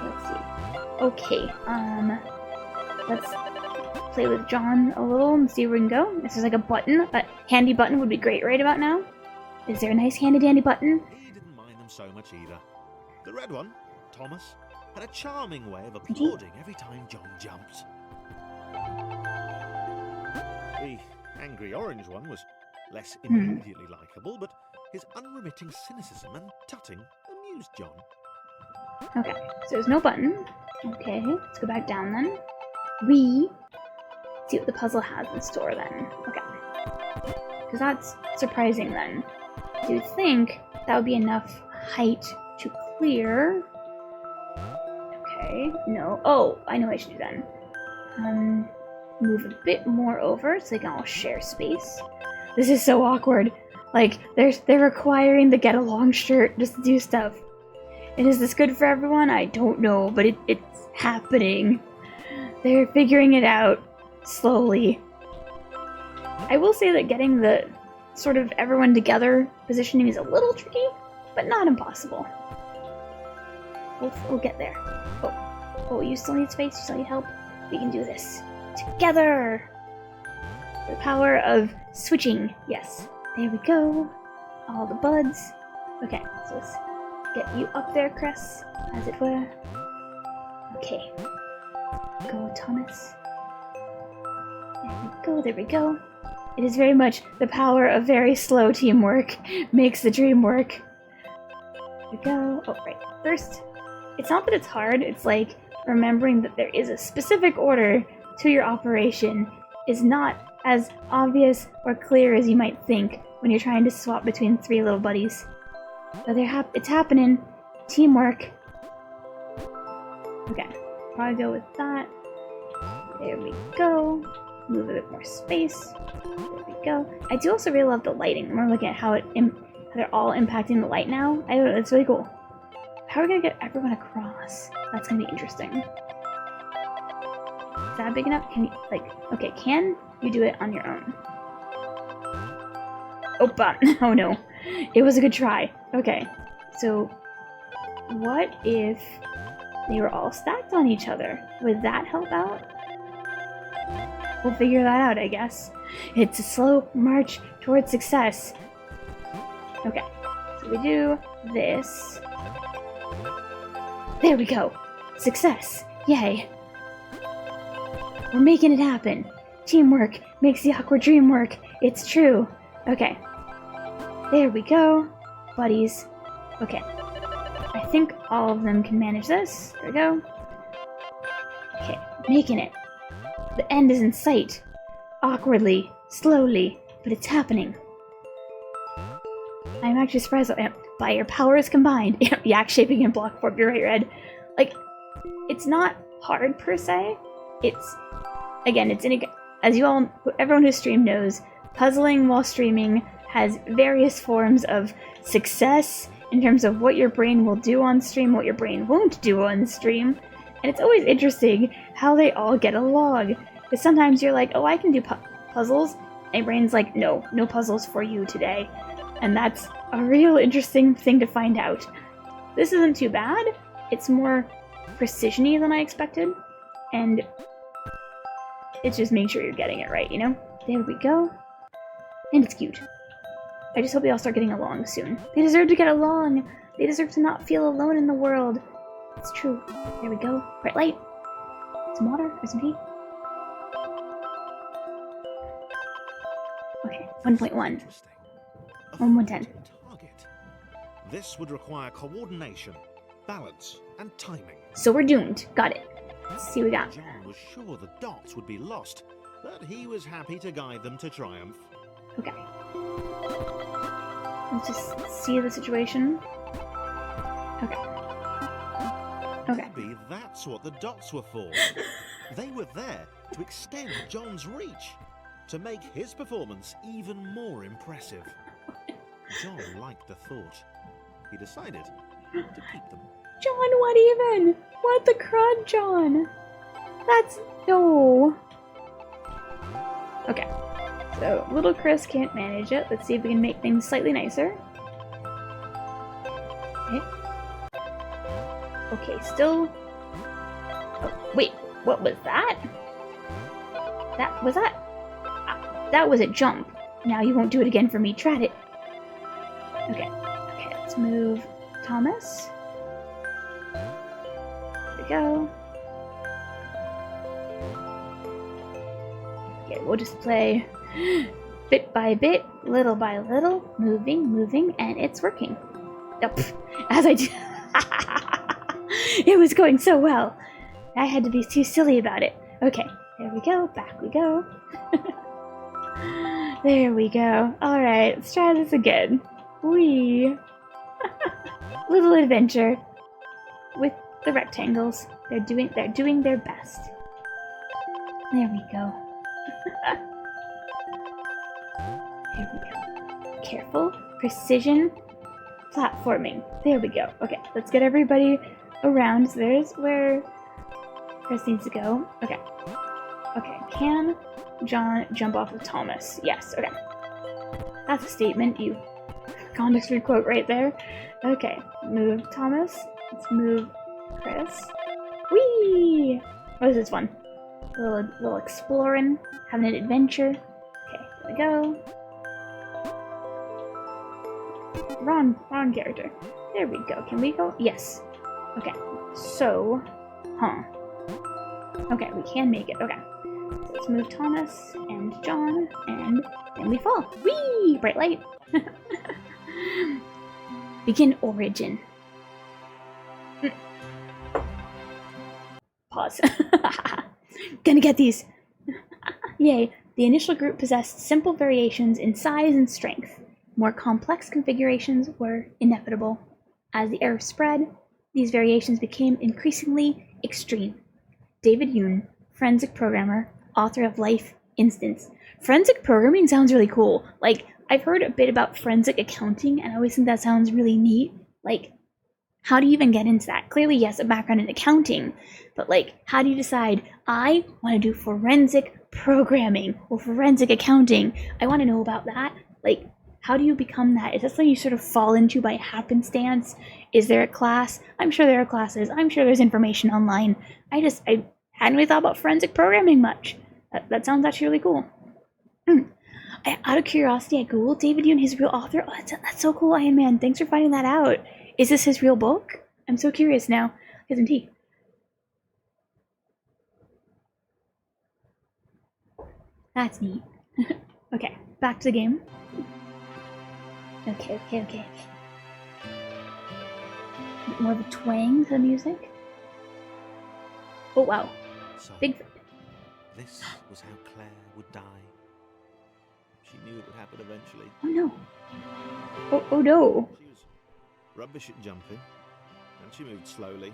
Let's see. Okay, let's play with John a little and see where we can go. This is like a button. A handy button would be great right about now. Is there a nice handy dandy button? He didn't mind them so much either. The red one, Thomas, had a charming way of applauding every time John jumped. The angry orange one was less immediately likeable, but his unremitting cynicism and tutting amused John. Okay, so there's no button. Okay, let's go back down then. See what the puzzle has in store then. Okay. Because that's surprising then. So you'd think that would be enough height to clear. Okay, no. Oh, I know what I should do then. Move a bit more over so they can all share space. This is so awkward. Like, they're requiring the get along shirt just to do stuff. And is this good for everyone? I don't know, but it's happening. They're figuring it out slowly. I will say that getting the sort of everyone together positioning is a little tricky, but not impossible. We'll get there. Oh, you still need space? You still need help? We can do this. Together! The power of switching. Yes. There we go. All the buds. Okay, so let's get you up there, Chris, as it were. Okay. Go, Thomas. There we go. It is very much the power of very slow teamwork makes the dream work. There we go. Oh, right. First, it's not that it's hard, it's like remembering that there is a specific order to your operation is not as obvious or clear as you might think when you're trying to swap between three little buddies. But it's happening. Teamwork. Okay. Probably go with that. There we go. Move a bit more space. There we go. I do also really love the lighting. I'm looking at how they're all impacting the light now. I don't know, it's really cool. How are we gonna get everyone across? That's gonna be interesting. Is that big enough? Can you, okay, can you do it on your own? Oh no. It was a good try. Okay, so what if they were all stacked on each other? Would that help out? We'll figure that out, I guess. It's a slow march towards success. Okay, so we do this. There we go. Success. Yay. We're making it happen. Teamwork makes the awkward dream work. It's true. Okay. There we go. buddies. Okay. I think all of them can manage this. There we go. Okay, making it. The end is in sight. Awkwardly, slowly, but it's happening. I'm actually surprised by your powers combined. Yak shaping in block form, you're right, Red. Like, it's not hard per se. It's, again, as you all, everyone who streamed knows, puzzling while streaming has various forms of success in terms of what your brain will do on stream, what your brain won't do on stream. And it's always interesting how they all get along. Because sometimes you're like, oh, I can do puzzles. And your brain's like, no puzzles for you today. And that's a real interesting thing to find out. This isn't too bad. It's more precision-y than I expected. And it's just making sure you're getting it right, you know? There we go. And it's cute. I just hope they all start getting along soon. They deserve to get along. They deserve to not feel alone in the world. It's true. There we go. Bright light. Some water or some tea. Okay, 1.1. 1.10. This would require coordination, balance, and timing. So we're doomed. Got it. Let's see what we got. John was sure the dots would be lost, but he was happy to guide them to triumph. Okay. Let's just see the situation. Okay. Okay. Maybe that's what the dots were for. They were there to extend John's reach, to make his performance even more impressive. John liked the thought. He decided to keep them. John, what even? What the crud, John? That's... no. Okay. So, little Chris can't manage it. Let's see if we can make things slightly nicer. Okay. Okay, still... oh, wait, what was that? That was a jump. Now you won't do it again for me. Try it. Okay. Okay, let's move Thomas. There we go. Okay, we'll just play bit by bit, little by little, moving, and it's working. Oh, as I do. It was going so well. I had to be too silly about it. Okay, there we go. Back we go. There we go. Alright, let's try this again. Whee! Little adventure with the rectangles. They're doing their best. There we go. There we go. Careful, precision, platforming. There we go. Okay, let's get everybody around. So there's where Chris needs to go. Okay. Okay, can John jump off of Thomas? Yes, okay. That's a statement. You context free quote right there. Okay, move Thomas. Let's move Chris. Whee! What is this one? A little exploring, having an adventure. Okay, there we go. Wrong character. There we go. Can we go? Yes. Okay. So, okay, we can make it. Okay. So let's move Thomas and John, and then we fall. Whee! Bright light. Begin origin. Pause. Gonna get these. Yay. The initial group possessed simple variations in size and strength. More complex configurations were inevitable. As the era spread, these variations became increasingly extreme. David Yoon, forensic programmer, author of Life Instance. Forensic programming sounds really cool. Like, I've heard a bit about forensic accounting, and I always think that sounds really neat. Like, how do you even get into that? Clearly, yes, a background in accounting, but like, how do you decide, I want to do forensic programming or forensic accounting? I want to know about that. Like, how do you become that? Is that something you sort of fall into by happenstance? Is there a class? I'm sure there are classes. I'm sure there's information online. I hadn't really thought about forensic programming much. That sounds actually really cool. Out of curiosity, I googled David Yoon, his real author. Oh, that's so cool, Iron Man. Thanks for finding that out. Is this his real book? I'm so curious now. Get some tea. That's neat. Okay, back to the game. Okay. More of a twang to the music. Oh wow. So, Big. this was how Claire would die. She knew it would happen eventually. Oh no. Oh no. She was rubbish at jumping, and she moved slowly.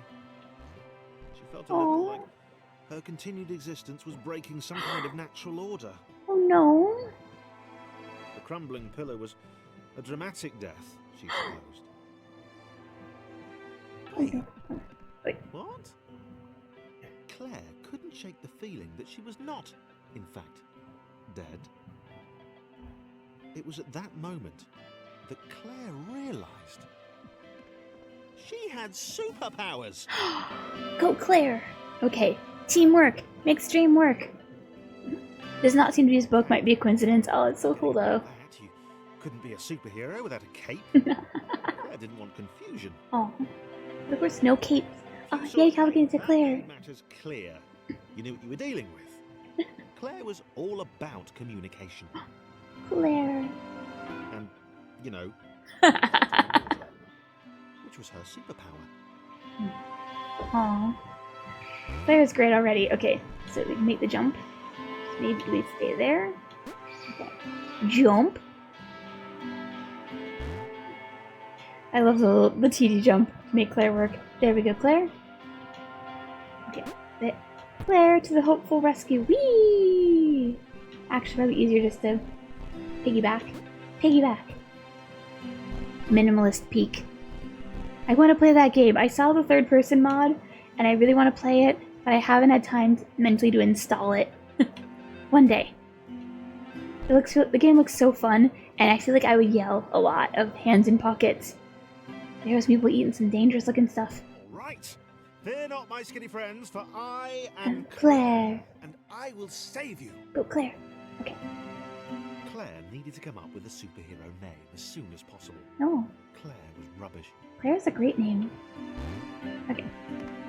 She felt a little like her continued existence was breaking some kind of natural order. Oh no. The crumbling pillar was a dramatic death, she supposed. Wait, what? Claire couldn't shake the feeling that she was not, in fact, dead. It was at that moment that Claire realised she had superpowers. Go Claire. Okay. Teamwork makes dream work. Does not seem to be his book. Might be a coincidence. Oh, it's so cool though. You couldn't be a superhero without a cape. Claire didn't want confusion. Oh, of course, no capes. Oh, yay, Cavalcadence to Claire. Matters clear. You knew what you were dealing with. Claire was all about communication. Claire. And, you know, which was her superpower. Aw. Claire's great already. Okay, so we can make the jump. Maybe we stay there. Okay. Jump. I love the TD jump to make Claire work. There we go, Claire. Okay. Claire to the hopeful rescue. Whee! Actually, probably easier just to piggyback. Piggyback. Minimalist peak. I want to play that game. I saw the third person mod, and I really want to play it, but I haven't had time mentally to install it. One day. The game looks so fun, and I feel like I would yell a lot of hands in pockets. There's people eating some dangerous looking stuff. Right. Fear not, my skinny friends, for I am Claire. And I will save you. Go Claire. Okay. Claire needed to come up with a superhero name as soon as possible. No. Claire was rubbish. Claire's a great name. Okay.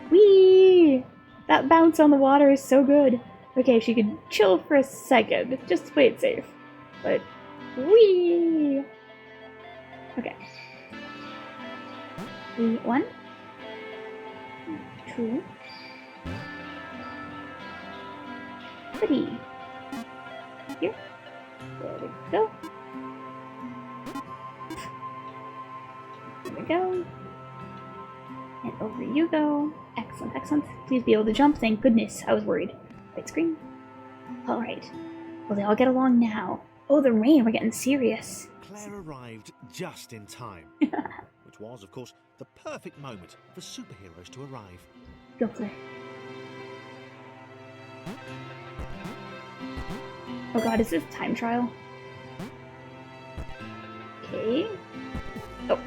Whee! That bounce on the water is so good. Okay, she could chill for a second, just to play it safe. But, whee! Okay. 1, 2, 3. Here. There we go. There we go. And over you go. Excellent, excellent. Please be able to jump. Thank goodness. I was worried. Right screen. Alright. Well, they all get along now. Oh, the rain. We're getting serious. Claire arrived just in time. Which was, of course, the perfect moment for superheroes to arrive. Go, Claire. Oh god, is this time trial? Okay. Oh.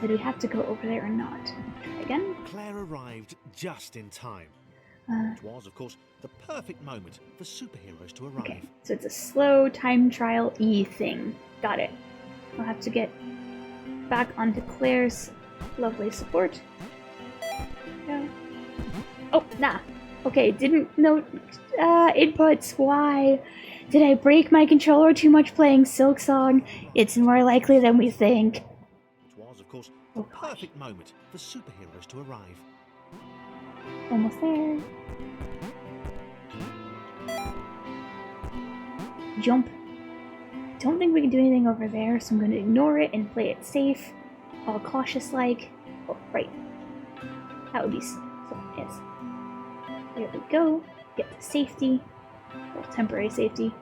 So do we have to go over there or not? Try again. Claire arrived just in time. Which was, of course, the perfect moment for superheroes to arrive. Okay, so it's a slow time trial-y thing. Got it. I'll have to get back onto Claire's lovely support. No. Oh, nah. Okay, didn't note inputs. Why? Did I break my controller too much playing Silksong? It's more likely than we think. Which was, of course, the perfect moment for superheroes to arrive. Almost there. Jump. Don't think we can do anything over there, so I'm going to ignore it and play it safe. All cautious-like. Oh, right. That would be so, yes. There we go. Get to safety. Or temporary safety.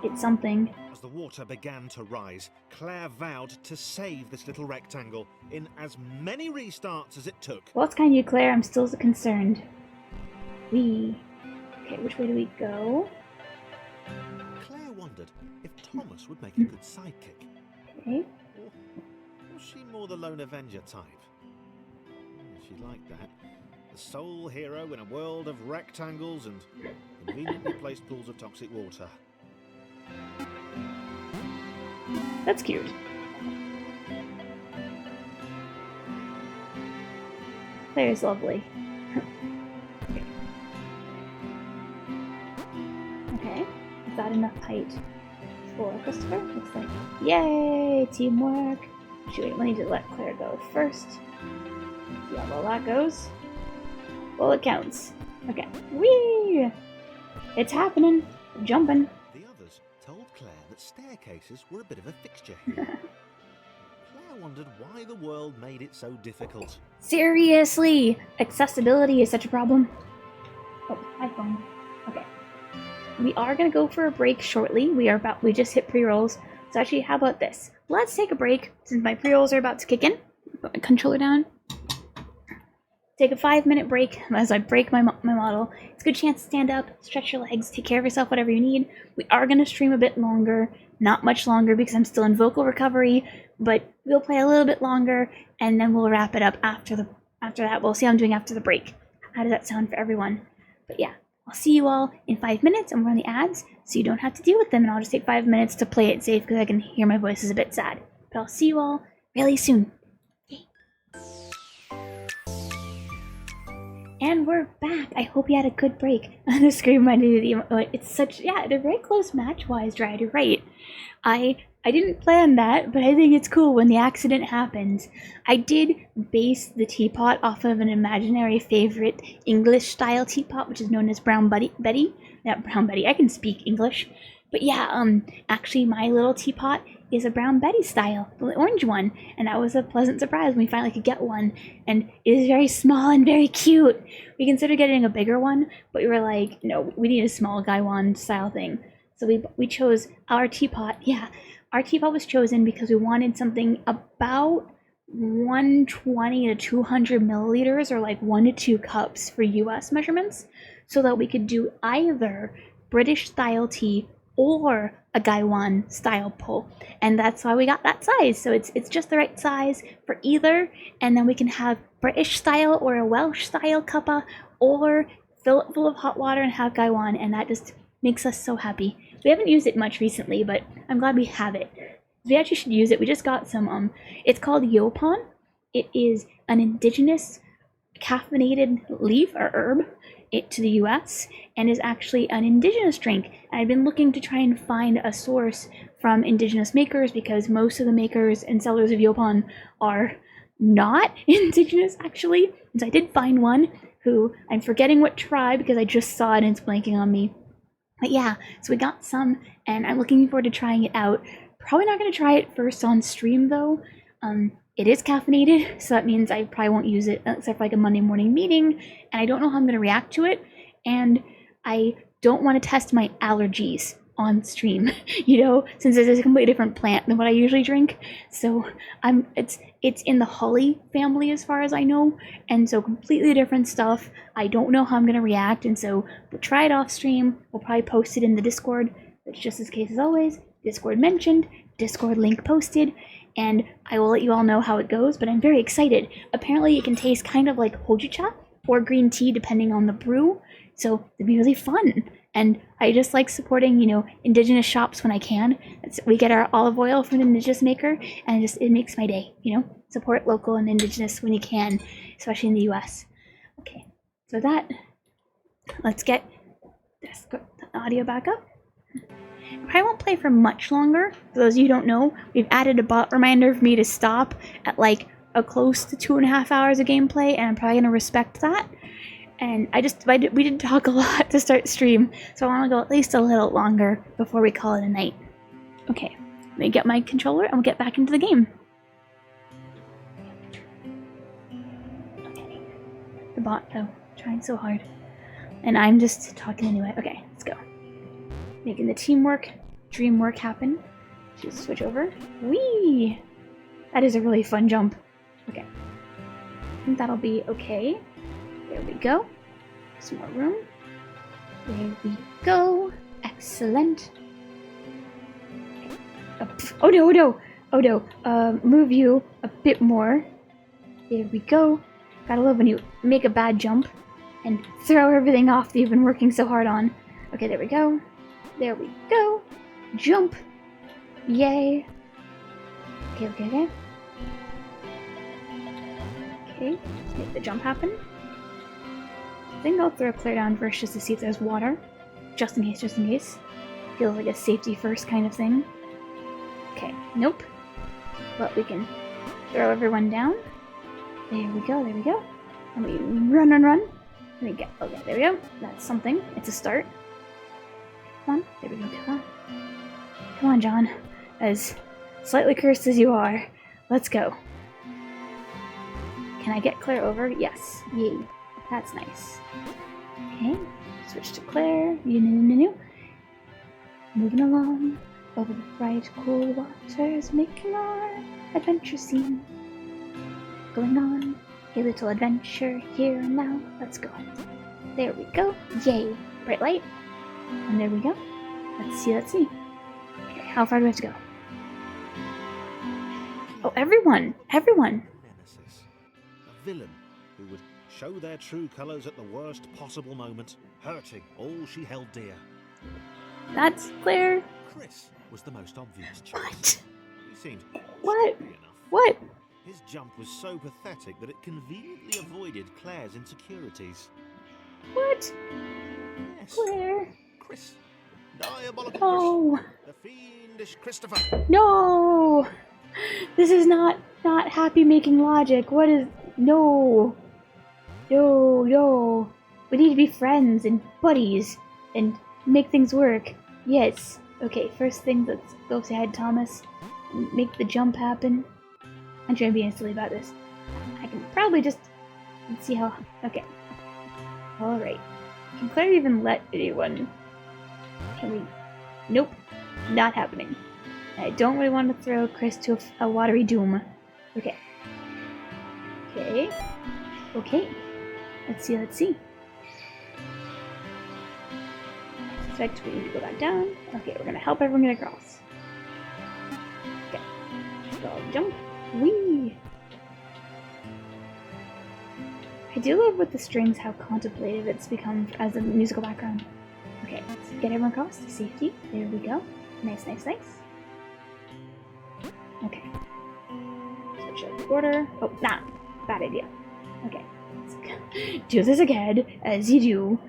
It's something. As the water began to rise, Claire vowed to save this little rectangle in as many restarts as it took. Well, it's kind of you, Claire. I'm still concerned. Okay, which way do we go? Claire wondered if Thomas would make a good sidekick. Okay. Or was she more the lone Avenger type? She liked that. The sole hero in a world of rectangles and conveniently placed pools of toxic water. That's cute. Claire's lovely. Okay, is that enough height for Christopher? Looks like. Yay! Teamwork! Actually, we need to let Claire go first. See how well that goes. Well, it counts. Okay. Whee! It's happening. I'm jumping. The others told Claire that staircases were a bit of a fixture here. Claire wondered why the world made it so difficult. Seriously! Accessibility is such a problem. Oh, iPhone. Okay. We are gonna go for a break shortly. We just hit pre-rolls. So actually, how about this? Let's take a break since my pre-rolls are about to kick in. Put my controller down. Take a 5-minute break as I break my model. It's a good chance to stand up, stretch your legs, take care of yourself, whatever you need. We are going to stream a bit longer, not much longer because I'm still in vocal recovery, but we'll play a little bit longer and then we'll wrap it up after that. We'll see how I'm doing after the break. How does that sound for everyone? But yeah, I'll see you all in 5 minutes and we're on the ads so you don't have to deal with them, and I'll just take 5 minutes to play it safe because I can hear my voice is a bit sad. But I'll see you all really soon. And we're back. I hope you had a good break. The screen reminded me it's such, yeah, they're very close match-wise, Dryad, you're right. I didn't plan that, but I think it's cool when the accident happens. I did base the teapot off of an imaginary favorite English-style teapot, which is known as Brown Betty. Not Brown Betty, I can speak English. But yeah, actually my little teapot is a Brown Betty style, the orange one, and that was a pleasant surprise when we finally could get one, and it is very small and very cute. We considered getting a bigger one, but we were like, no, we need a small Gaiwan style thing. So we chose our teapot. Yeah, our teapot was chosen because we wanted something about 120 to 200 milliliters, or like 1 to 2 cups for US measurements, so that we could do either British style tea or a Gaiwan style pull, and that's why we got that size. So it's just the right size for either, and then we can have British style or a Welsh style cuppa, or fill it full of hot water and have Gaiwan, and that just makes us so happy. We haven't used it much recently, but I'm glad we have it. We actually should use it. We just got some it's called Yopon. It is an indigenous caffeinated leaf or herb to the US, and is actually an indigenous drink. And I've been looking to try and find a source from indigenous makers, because most of the makers and sellers of Yopon are not indigenous actually. And so I did find one who, I'm forgetting what tribe because I just saw it and it's blanking on me. But yeah, so we got some and I'm looking forward to trying it out. Probably not going to try it first on stream though. It is caffeinated, so that means I probably won't use it except for like a Monday morning meeting, and I don't know how I'm going to react to it, and I don't want to test my allergies on stream, you know, since it's a completely different plant than what I usually drink. So it's in the holly family as far as I know, and so completely different stuff. I don't know how I'm going to react, and so we'll try it off stream. We'll probably post it in the Discord. It's just as case as always. Discord mentioned, Discord link posted, and I will let you all know how it goes, but I'm very excited. Apparently it can taste kind of like hojicha or green tea depending on the brew, so it'd be really fun. And I just like supporting, you know, indigenous shops when I can. We get our olive oil from an indigenous maker, and it makes my day, you know? Support local and indigenous when you can, especially in the US. Okay, so let's get the audio back up. I won't play for much longer. For those of you who don't know, we've added a bot reminder for me to stop at like a close to 2.5 hours of gameplay, and I'm probably going to respect that. And we did talk a lot to start stream, so I want to go at least a little longer before we call it a night. Okay, let me get my controller and we'll get back into the game. Okay, the bot though, trying so hard. And I'm just talking anyway. Okay, let's go. Making the teamwork, dream work happen. Just switch over. Whee! That is a really fun jump. Okay. I think that'll be okay. There we go. Some more room. There we go. Excellent. Oh no, oh no! Oh no. Move you a bit more. There we go. Gotta love when you make a bad jump and throw everything off that you've been working so hard on. Okay, there we go. There we go. Jump. Yay. Okay. Okay, let's make the jump happen. I think I'll throw Claire down first just to see if there's water. Just in case. Feels like a safety first kind of thing. Okay, nope. But we can throw everyone down. There we go, there we go. And we run, run, run. There we go. Okay, there we go. That's something. It's a start. Come on. There we go. Come on. Come on, John. As slightly cursed as you are, let's go. Can I get Claire over? Yes. Yay. That's nice. Okay. Switch to Claire. Moving along over the bright, cool waters, making our adventure scene. Going on a little adventure here and now. Let's go. There we go. Yay. Bright light. And there we go. Let's see, let's see. Okay, how far do we have to go? Oh, everyone! Everyone! Nemesis. A villain who would show their true colours at the worst possible moment, hurting all she held dear. That's Claire. Chris was the most obvious choice. What? He seemed What? scary enough. What? His jump was so pathetic that it conveniently avoided Claire's insecurities. What? Yes, Claire? Chris. Diabolical Oh. Chris. The fiendish Christopher. No! This is not happy making logic. What is... No. No, no. We need to be friends and buddies and make things work. Yes. Okay, first thing, let's go say hi to Thomas. Make the jump happen. I'm trying to be silly about this. I can probably just see how... Okay. Alright. Can Claire even let anyone... Can we... Nope. Not happening. I don't really want to throw Chris to a watery doom. Okay. Okay. Okay. Let's see, let's see. I suspect we need to go back down. Okay, we're gonna help everyone get across. Okay. So I'll jump. Whee! I do love with the strings how contemplative it's become as a musical background. Okay, let's get everyone across to safety. There we go. Nice, nice, nice. Okay. Switch up the order. Oh, nah. Bad idea. Okay. Let's do this again, as you do.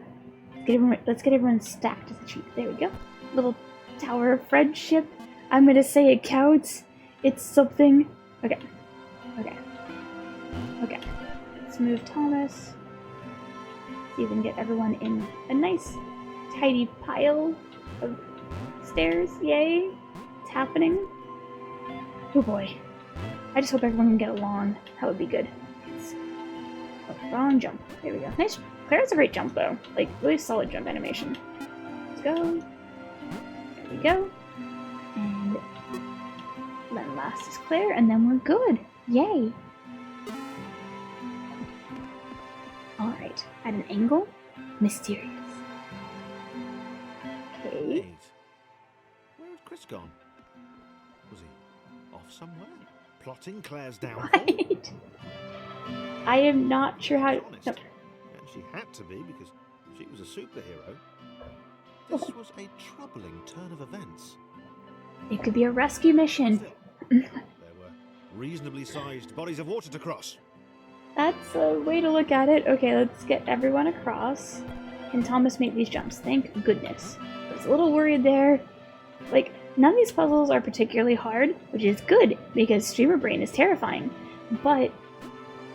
Let's get everyone stacked as a cheat. There we go. Little tower of friendship. I'm gonna say it counts. It's something. Okay. Okay. Okay. Let's move Thomas. See if we can get everyone in a nice, tidy pile of stairs. Yay. It's happening. Oh boy. I just hope everyone can get along. That would be good. Oh, wrong jump. There we go. Nice. Claire has a great jump though. Like, really solid jump animation. Let's go. There we go. And then last is Claire, and then we're good. Yay. Alright. At an angle. Mysterious. Okay. Wait. Where had Chris gone? Was he off somewhere? Plotting Claire's downfall? Right. I am not sure how... Honest. No. And she had to be because she was a superhero. This was a troubling turn of events. It could be a rescue mission. There were reasonably sized bodies of water to cross. That's a way to look at it. Okay, let's get everyone across. Can Thomas make these jumps? Thank goodness. I was a little worried there. Like, none of these puzzles are particularly hard, which is good, because streamer brain is terrifying. But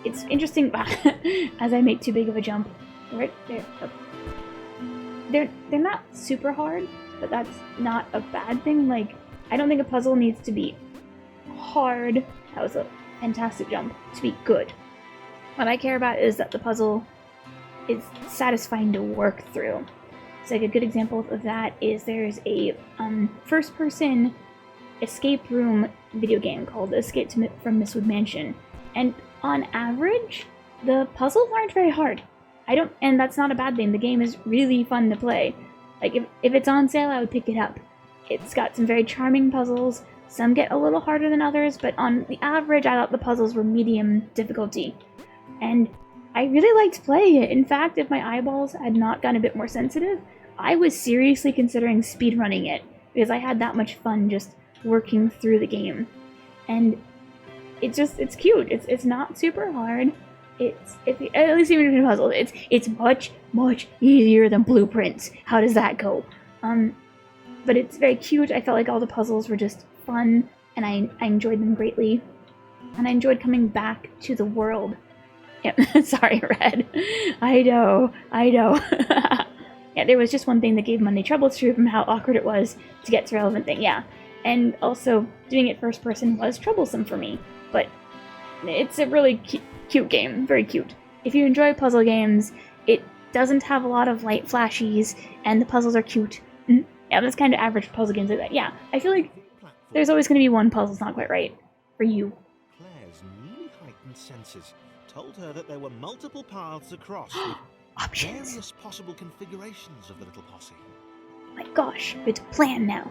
it's interesting as I make too big of a jump. Right there. Oh. They're not super hard, but that's not a bad thing. Like, I don't think a puzzle needs to be hard. That was a fantastic jump. To be good. What I care about is that the puzzle is satisfying to work through. So like a good example of that is there's a first-person escape room video game called Escape from Mistwood Mansion, and on average, the puzzles aren't very hard. And that's not a bad thing. The game is really fun to play. Like if it's on sale, I would pick it up. It's got some very charming puzzles. Some get a little harder than others, but on the average, I thought the puzzles were medium difficulty. And I really liked playing it. In fact, if my eyeballs had not gotten a bit more sensitive, I was seriously considering speedrunning it, because I had that much fun just working through the game. And it's cute. It's not super hard. It's at least even in puzzles, it's much easier than Blueprints. How does that go? But it's very cute. I felt like all the puzzles were just fun, and I enjoyed them greatly. and I enjoyed coming back to the world. Yeah, sorry, Red. I know. Yeah, there was just one thing that gave Monday trouble through from how awkward it was to get to relevant thing, yeah. And also, doing it first person was troublesome for me, but it's a really cute game, very cute. If you enjoy puzzle games, it doesn't have a lot of light flashies, and the puzzles are cute. Yeah, that's kind of average puzzle games like that. Yeah, I feel like there's always going to be one puzzle that's not quite right for you. Claire's newly heightened senses told her that there were multiple paths across with Options. various possible configurations of the little posse. My gosh, it's a plan now.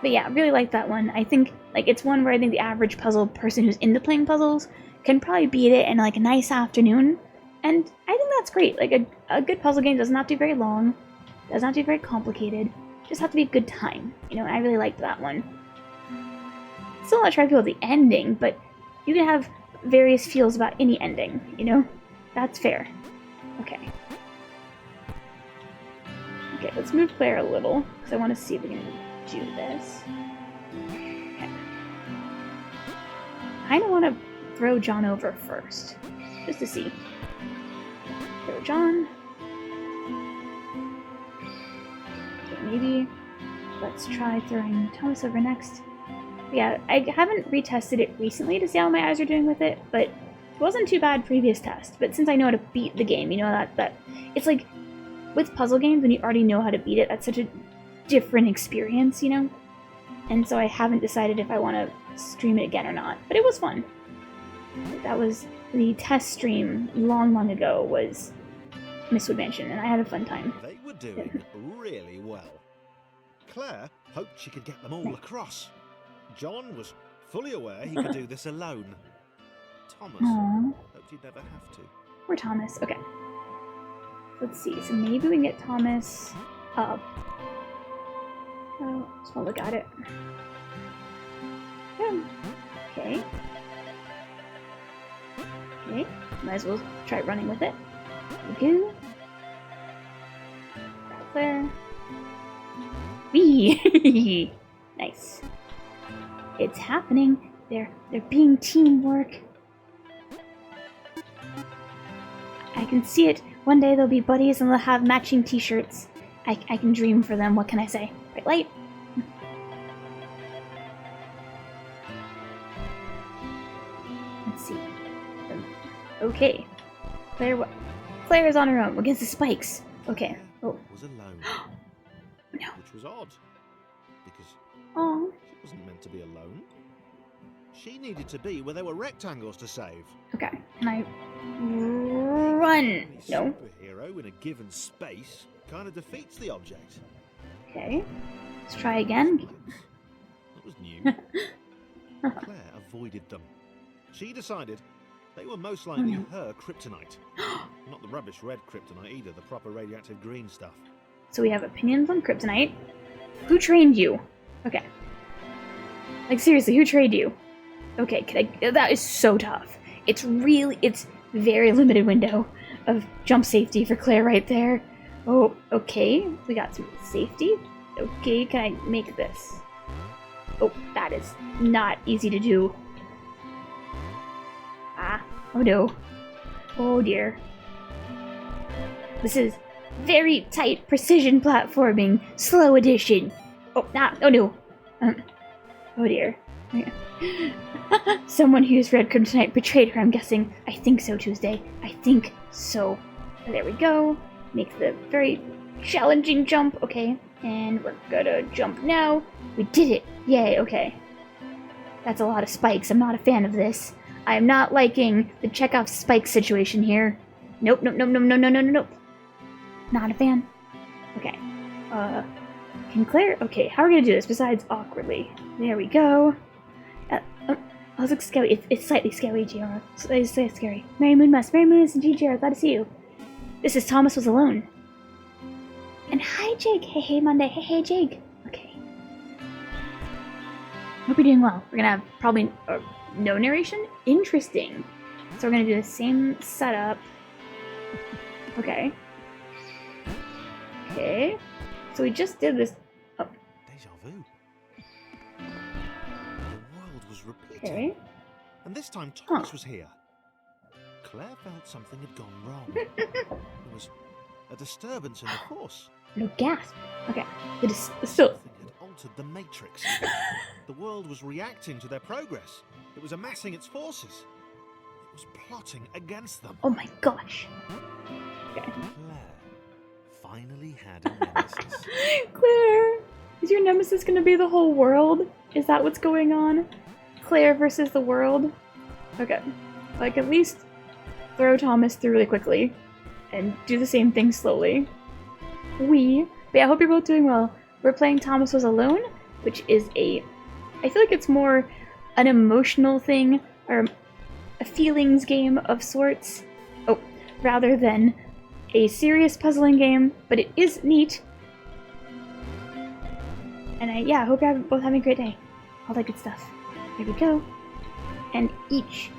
But yeah, I really like that one. I think like it's one where I think the average puzzle person who's into playing puzzles can probably beat it in like a nice afternoon. And I think that's great. Like a good puzzle game doesn't have to be very long, doesn't have to be very complicated, just have to be a good time. You know, and I really liked that one. Still not trying to feel the ending, but you can have various feels about any ending, you know? That's fair. Okay. Okay, let's move Claire a little, because I want to see if we can do this. Okay. I kind of want to throw John over first, just to see. Throw John. Okay, maybe let's try throwing Thomas over next. Yeah, I haven't retested it recently to see how my eyes are doing with it, but it wasn't too bad previous test. But since I know how to beat the game, you know, that it's like with puzzle games when you already know how to beat it, that's such a different experience, you know? And so I haven't decided if I want to stream it again or not, but it was fun. That was the test stream long ago was Mistwood Mansion, and I had a fun time. They were doing really well. Claire hoped she could get them all across. John was fully aware he could do this alone. Thomas hoped he'd never have to. Poor Thomas. Okay. Let's see. So maybe we can get Thomas up. Oh, just want to look at it. Yeah. Okay. Okay. Might as well try running with it. Go. Back there. Wee! Nice. It's happening. They're being teamwork. I can see it. One day they'll be buddies and they'll have matching t-shirts. I can dream for them. What can I say? Right, light? Let's see. Okay. Claire is on her own against the spikes. Okay. Oh. Was alone. No. Which was odd. Because Oh. she wasn't meant to be alone. She needed to be where there were rectangles to save. Okay. Can I run? Any No. superhero in a given space kind of defeats the object. Okay. Let's try again. Spikes. That was new. Claire avoided them. She decided they were most likely her kryptonite. Not the rubbish red kryptonite either, the proper radioactive green stuff. So we have opinions on kryptonite. Who trained you? Okay. Like seriously, who trained you? Okay, that is so tough. It's very limited window of jump safety for Claire right there. Oh, okay. We got some safety. Okay, can I make this? Oh, that is not easy to do. Ah, oh no. Oh dear. This is very tight precision platforming, slow edition. Oh, oh no. Oh dear. Someone who used red kryptonite betrayed her, I'm guessing. I think so, Tuesday. I think so. There we go. Make the very challenging jump. Okay. And we're gonna jump now. We did it. Yay, okay. That's a lot of spikes. I'm not a fan of this. I am not liking the Chekhov spike situation here. Nope, nope, nope, nope, nope, nope, nope, nope. Not a fan. Okay. Can Claire... Okay, how are we gonna do this besides awkwardly? There we go. Oh, it looks scary. It's slightly scary, Giara. It's slightly scary. Mary Moon and Giara, glad to see you. This is Thomas Was Alone. And hi, Jake. Hey, Monday. Hey, Jake. Okay. Hope you're doing well. We're gonna have probably no narration? Interesting. So we're gonna do the same setup. Okay. Okay. So we just did this. Oh. Deja vu. The world was repeating. Okay. And this time Thomas was here. Claire felt something had gone wrong. There was a disturbance in the force. No gasp. Okay. So Something had altered the matrix. The world was reacting to their progress. It was amassing its forces. It was plotting against them. oh my gosh. Okay. Claire finally had a nemesis. Claire, is your nemesis gonna be the whole world? Is that what's going on? Claire versus the world? Okay. Like, at least throw Thomas through really quickly and do the same thing slowly. But yeah, I hope you're both doing well. We're playing Thomas Was Alone, which is I feel like it's more an emotional thing, or a feelings game of sorts. Oh, rather than a serious puzzling game, but it is neat. And yeah, I hope you're both having a great day. All that good stuff. Here we go. And each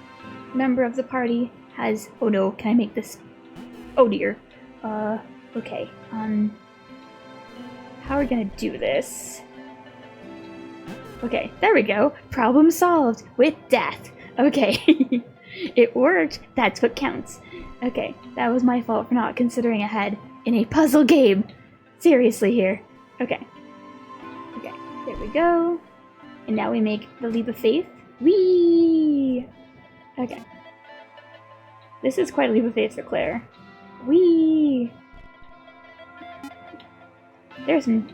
member of the party has... Oh no, can I make this... Oh dear. Okay. How are we gonna do this? Okay, there we go. Problem solved with death. Okay. It worked. That's what counts. Okay, that was my fault for not considering ahead in a puzzle game. Seriously here. Okay. Okay, there we go. And now we make the leap of faith. Whee! Okay. This is quite a leap of faith for Claire. Whee! There's some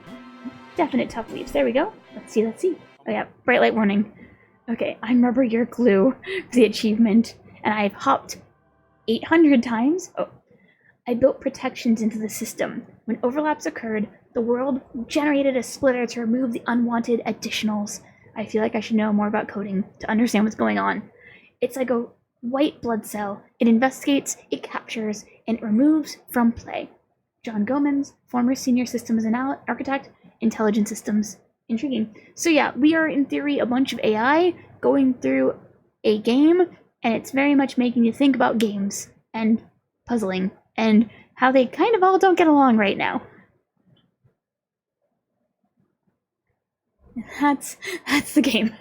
definite tough leaps. There we go. Let's see, let's see. Oh yeah, bright light warning. Okay, I'm rubber, you're glue for the achievement. And I've hopped 800 times. Oh, I built protections into the system. When overlaps occurred, the world generated a splitter to remove the unwanted additionals. I feel like I should know more about coding to understand what's going on. It's like a white blood cell. It investigates, it captures, and it removes from play. John Gomans, former senior systems architect, intelligent systems. Intriguing. So yeah, we are in theory a bunch of AI going through a game, and it's very much making you think about games and puzzling and how they kind of all don't get along right now. That's the game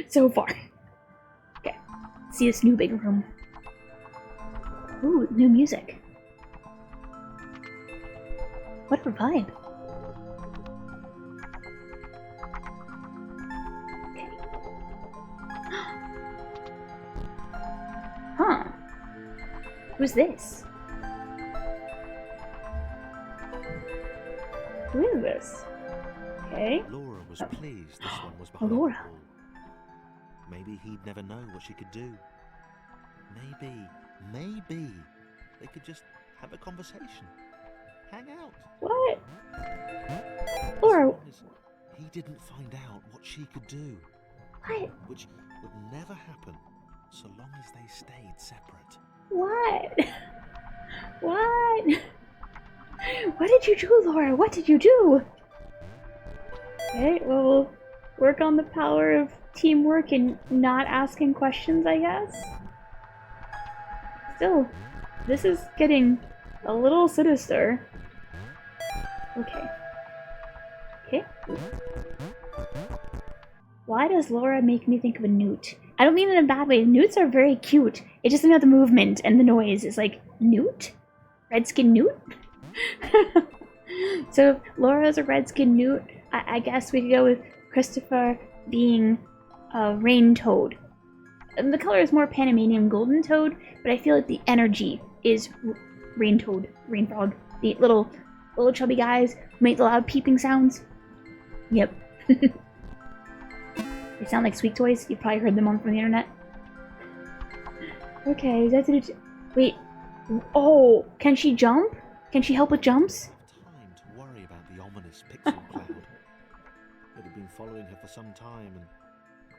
so far. Okay, see this new big room. Ooh, new music. What a vibe. Okay. Huh. Who's this? Who is this? Okay. Laura was pleased this one was behind Laura. the wall. Maybe he'd never know what she could do. Maybe they could just have a conversation. Hang out. What? Laura. As long as he didn't find out what she could do. What? Which would never happen so long as they stayed separate. What? What? What did you do, Laura? What did you do? Okay, well, we'll work on the power of teamwork and not asking questions, I guess. Still, this is getting a little sinister. Okay. Okay. Why does Laura make me think of a newt? I don't mean in a bad way. Newts are very cute. It's just about the movement and the noise. It's like, newt? Redskin newt? So if Laura's a redskin newt, I guess we could go with Christopher being a rain toad. And the color is more Panamanian golden toad, but I feel like the energy is rain toad, rain frog. The little chubby guys who make the loud peeping sounds. Yep. They sound like sweet toys. You've probably heard them on from the internet. Okay, that's it. Wait. Oh, can she jump? Can she help with jumps? Time to worry about the ominous pixel cloud. It had been following her for some time, and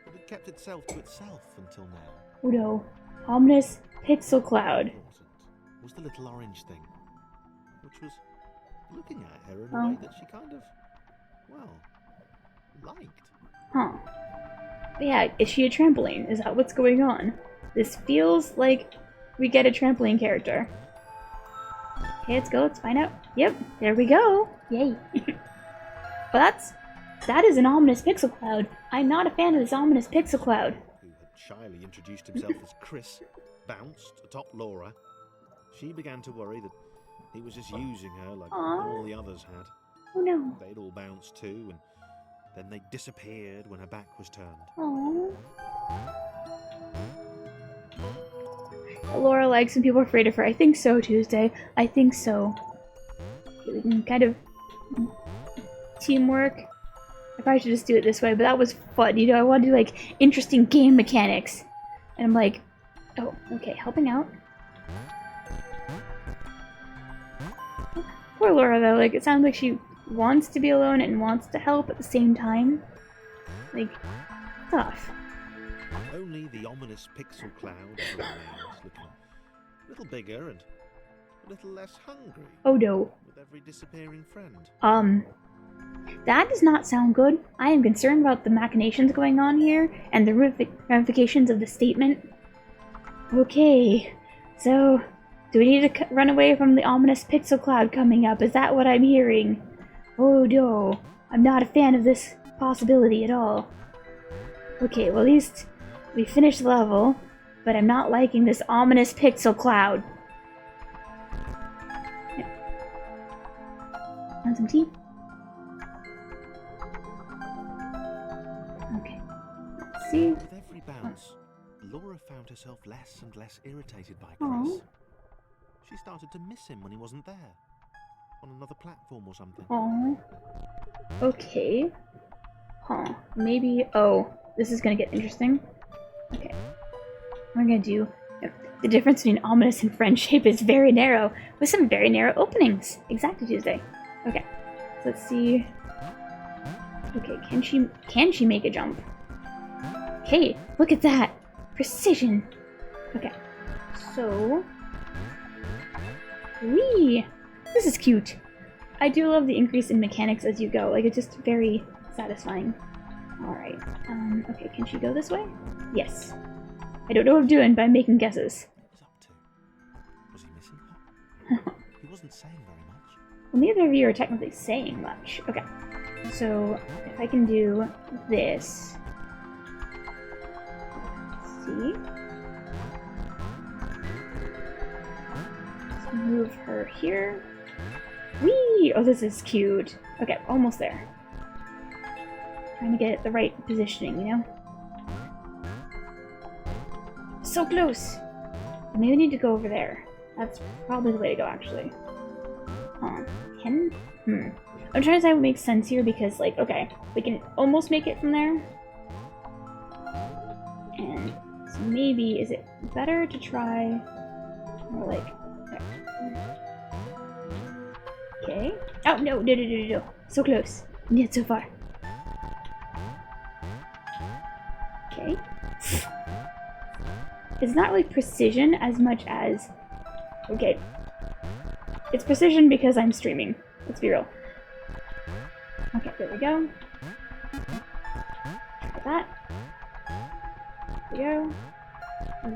it had kept itself to itself until now. Oh no. Ominous pixel cloud. Important was the little orange thing, which was looking at her in a way that she kind of, well, liked. Huh. But yeah, is she a trampoline? Is that what's going on? This feels like we get a trampoline character. Okay, let's go. Let's find out. Yep, there we go. Yay. But that is an ominous pixel cloud. I'm not a fan of this ominous pixel cloud. Who had shyly introduced himself as Chris, bounced atop Laura, she began to worry that he was just using her like all the others had. Oh no. They'd all bounced too, and then they disappeared when her back was turned. Aww. Laura likes when people are afraid of her. I think so, Tuesday. I think so. Okay, we can kind of teamwork. I probably should just do it this way, but that was fun. You know, I want to do like interesting game mechanics. And I'm like, oh, okay, helping out. Poor Laura though, like it sounds like she wants to be alone and wants to help at the same time. Like, tough. Only the ominous pixel cloud ever remains, looking a little bigger and a little less hungry. Oh no. With every disappearing friend. That does not sound good. I am concerned about the machinations going on here and the ramifications of the statement. Okay, so do we need to run away from the ominous pixel cloud coming up? Is that what I'm hearing? Oh no, I'm not a fan of this possibility at all. Okay, well at least we finished the level, but I'm not liking this ominous pixel cloud. Yeah. Want some tea? Okay, let's see. With every bounce, Laura found herself less and less irritated by Chris. Aww. She started to miss him when he wasn't there. On another platform or something. Oh. Okay. Huh. Maybe. Oh, this is gonna get interesting. Okay. What I'm gonna do. The difference between ominous and friendship is very narrow, with some very narrow openings. Exactly, Tuesday. Okay. So let's see. Okay, can she make a jump? Okay, look at that! Precision! Okay. So. Whee! This is cute. I do love the increase in mechanics as you go. Like, it's just very satisfying. Alright. Okay, can she go this way? Yes. I don't know what I'm doing, but I'm making guesses. What was up to? Was he missing her? He wasn't saying very much. Well, neither of you are technically saying much. Okay. So, if I can do this. Let's see. Let's move her here. Whee! Oh, this is cute. Okay, almost there. Trying to get the right positioning, you know? So close! Maybe we need to go over there. That's probably the way to go, actually. Huh. I'm trying to decide what makes sense here because, like, okay, we can almost make it from there. And so maybe, is it better to try more like there? Okay. Oh, no. So close. And yet so far. Okay. It's not really precision as much as... Okay. It's precision because I'm streaming. Let's be real. Okay, there we go. Try that. There we go.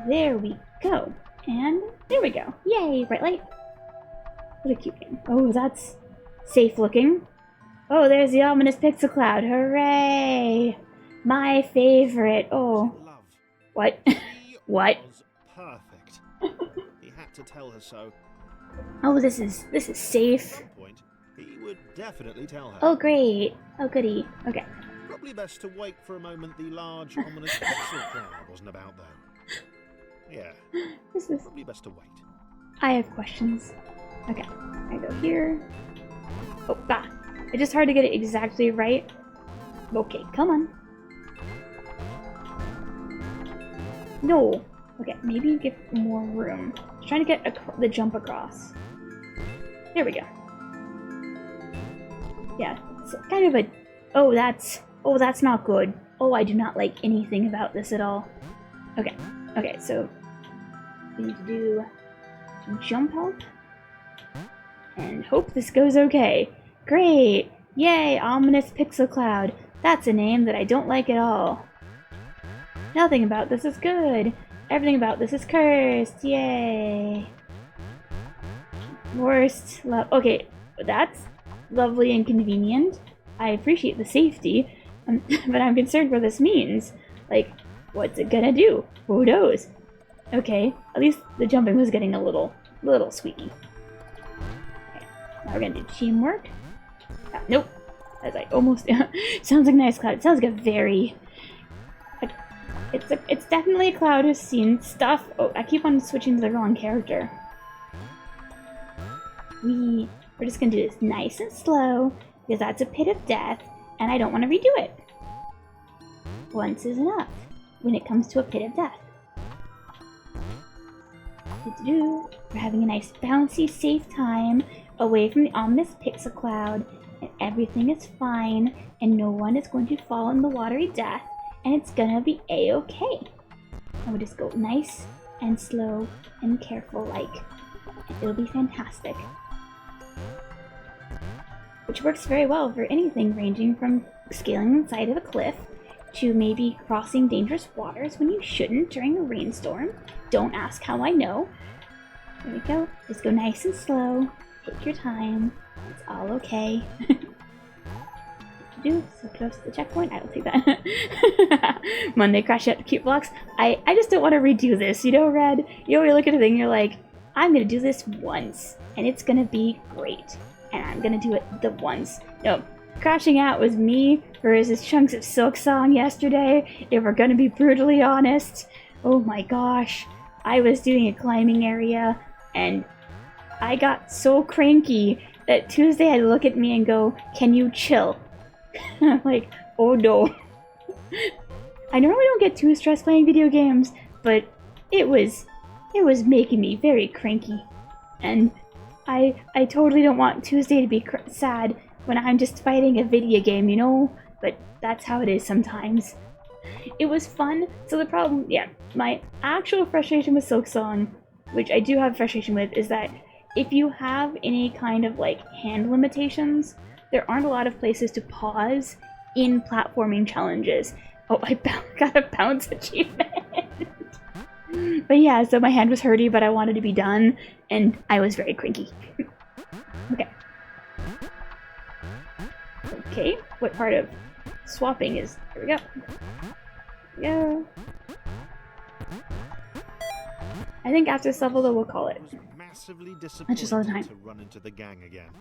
There we go. And there we go. Yay, bright light. What a cute game. Oh, that's safe looking. Oh, there's the ominous pixel cloud. Hooray! My favorite. Oh. Love. What? What? Was perfect. He had to tell her so. Oh, this is safe. At some point, he would definitely tell her. Oh, great. Oh, goody. Okay. Probably best to wait for a moment the large, ominous pixel cloud wasn't about, though. Yeah. This is... Probably best to wait. I have questions. Okay. I go here. Oh, bah. It's just hard to get it exactly right. Okay, come on. No. Okay, maybe give more room. Just trying to get the jump across. There we go. Yeah, it's kind of a... Oh, that's not good. Oh, I do not like anything about this at all. Okay. Okay, so we need to do some jump help. And hope this goes okay. Great! Yay, ominous pixel cloud. That's a name that I don't like at all. Nothing about this is good. Everything about this is cursed. Yay. Worst love. Okay, that's lovely and convenient. I appreciate the safety, but I'm concerned what this means. Like, What's it gonna do? Who knows? Okay, at least the jumping was getting a little squeaky. Okay, now we're gonna do teamwork. Nope. As I almost sounds like a nice cloud. It sounds like a very it's definitely a cloud who's seen stuff. Oh, I keep on switching to the wrong character. We're just gonna do this nice and slow because that's a pit of death and I don't want to redo it. Once is enough when it comes to a pit of death. We're having a nice bouncy, safe time away from the ominous pixel cloud, and everything is fine, and no one is going to fall in the watery death, and it's gonna be a-okay. And we just go nice and slow and careful like, and it'll be fantastic. Which works very well for anything ranging from scaling the side of a cliff to maybe crossing dangerous waters when you shouldn't during a rainstorm. Don't ask how I know. There we go. Just go nice and slow. Take your time. It's all okay. So close to the checkpoint. I will take that. Monday crash at cute blocks. I just don't want to redo this. You know, Red? You always look at a thing and you're like, I'm going to do this once. And it's going to be great. And I'm going to do it the once. No. Crashing out was me versus Chunks of Silk Song yesterday, if we're gonna be brutally honest. Oh my gosh. I was doing a climbing area, and I got so cranky that Tuesday had to look at me and go, can you chill? I'm like, oh no. I normally don't get too stressed playing video games, but it was making me very cranky. And I totally don't want Tuesday to be sad when I'm just fighting a video game, you know? But that's how it is sometimes. It was fun. So the problem, my actual frustration with Silksong, which I do have frustration with, is that if you have any kind of like hand limitations, there aren't a lot of places to pause in platforming challenges. Oh, I got a bounce achievement. But yeah, so my hand was hurty, but I wanted to be done, and I was very cranky. Okay. Okay, what part of swapping is... Here we go. Yeah. I think after this level, though, we'll call it. Massively That's just all the time. to run into the gang again.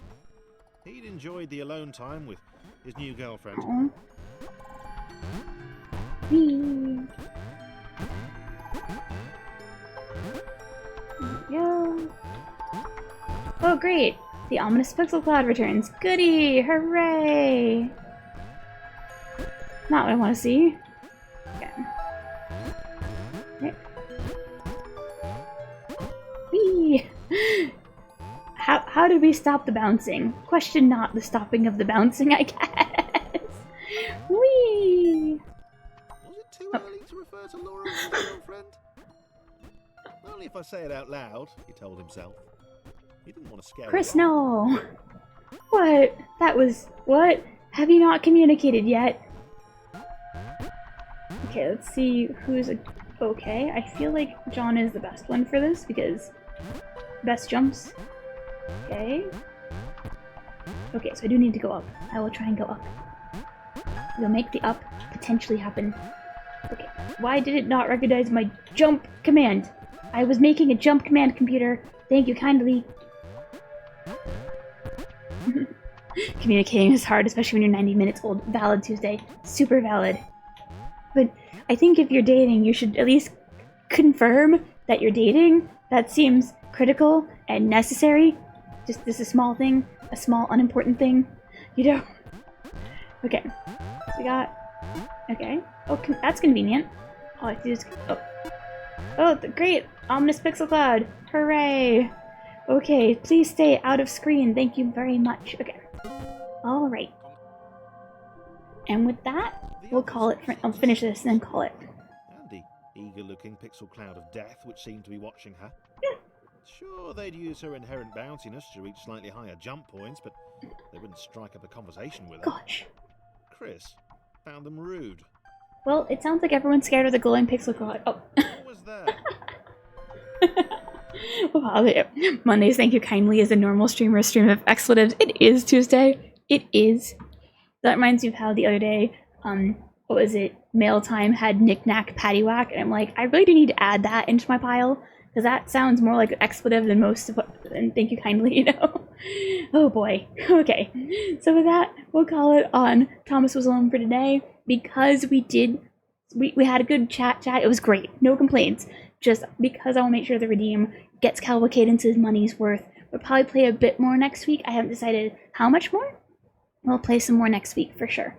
He'd enjoyed the alone time with his new girlfriend. Aww. Whee. There we go. Oh, great! The ominous pixel cloud returns. Goody! Hooray! Not what I want to see. Okay. Okay. Whee! How did we stop the bouncing? Question not the stopping of the bouncing, I guess. Whee! Was it too early to refer to Laura as his girlfriend? Only if I say it out loud, he told himself. He didn't want to scare Chris, her off. no! What? That was... What? Have you not communicated yet? Okay, let's see who's okay. I feel like John is the best one for this because... Best jumps. Okay. Okay, so I do need to go up. I will try and go up. We'll make the up potentially happen. Okay. Why did it not recognize my jump command? I was making a jump command, computer. Thank you kindly. Communicating is hard, especially when you're 90 minutes old. Valid, Tuesday. Super valid. But I think if you're dating, you should at least confirm that you're dating. That seems critical and necessary. Just this is a small thing. A small, unimportant thing. You know? Okay. So we got... Okay. Oh, that's convenient. All I have to do is... Oh. Oh, great! Ominous pixel cloud! Hooray! Okay, please stay out of screen. Thank you very much. Okay. Alright. And with that, we'll call it... I'll finish this and then call it. And the eager-looking pixel cloud of death which seemed to be watching her. Yeah. Sure, they'd use her inherent bounciness to reach slightly higher jump points, but they wouldn't strike up a conversation with her. Gosh. Chris found them rude. Well, it sounds like everyone's scared of the glowing pixel cloud. Oh. What was that? Wow, Mondays, thank you kindly, is a normal streamer stream of expletives. It is Tuesday. It is. That reminds me of how the other day, what was it? mail time had knick-knack paddywhack, and I'm like, I really do need to add that into my pile, because that sounds more like an expletive than most of what, and thank you kindly, you know? Oh boy. Okay. So with that, we'll call it on Thomas Was Alone for today, because we had a good chat. It was great. No complaints. Just because I want to make sure the Redeem gets Cavalcadence's money's worth. We'll probably play a bit more next week. I haven't decided how much more. We'll play some more next week for sure.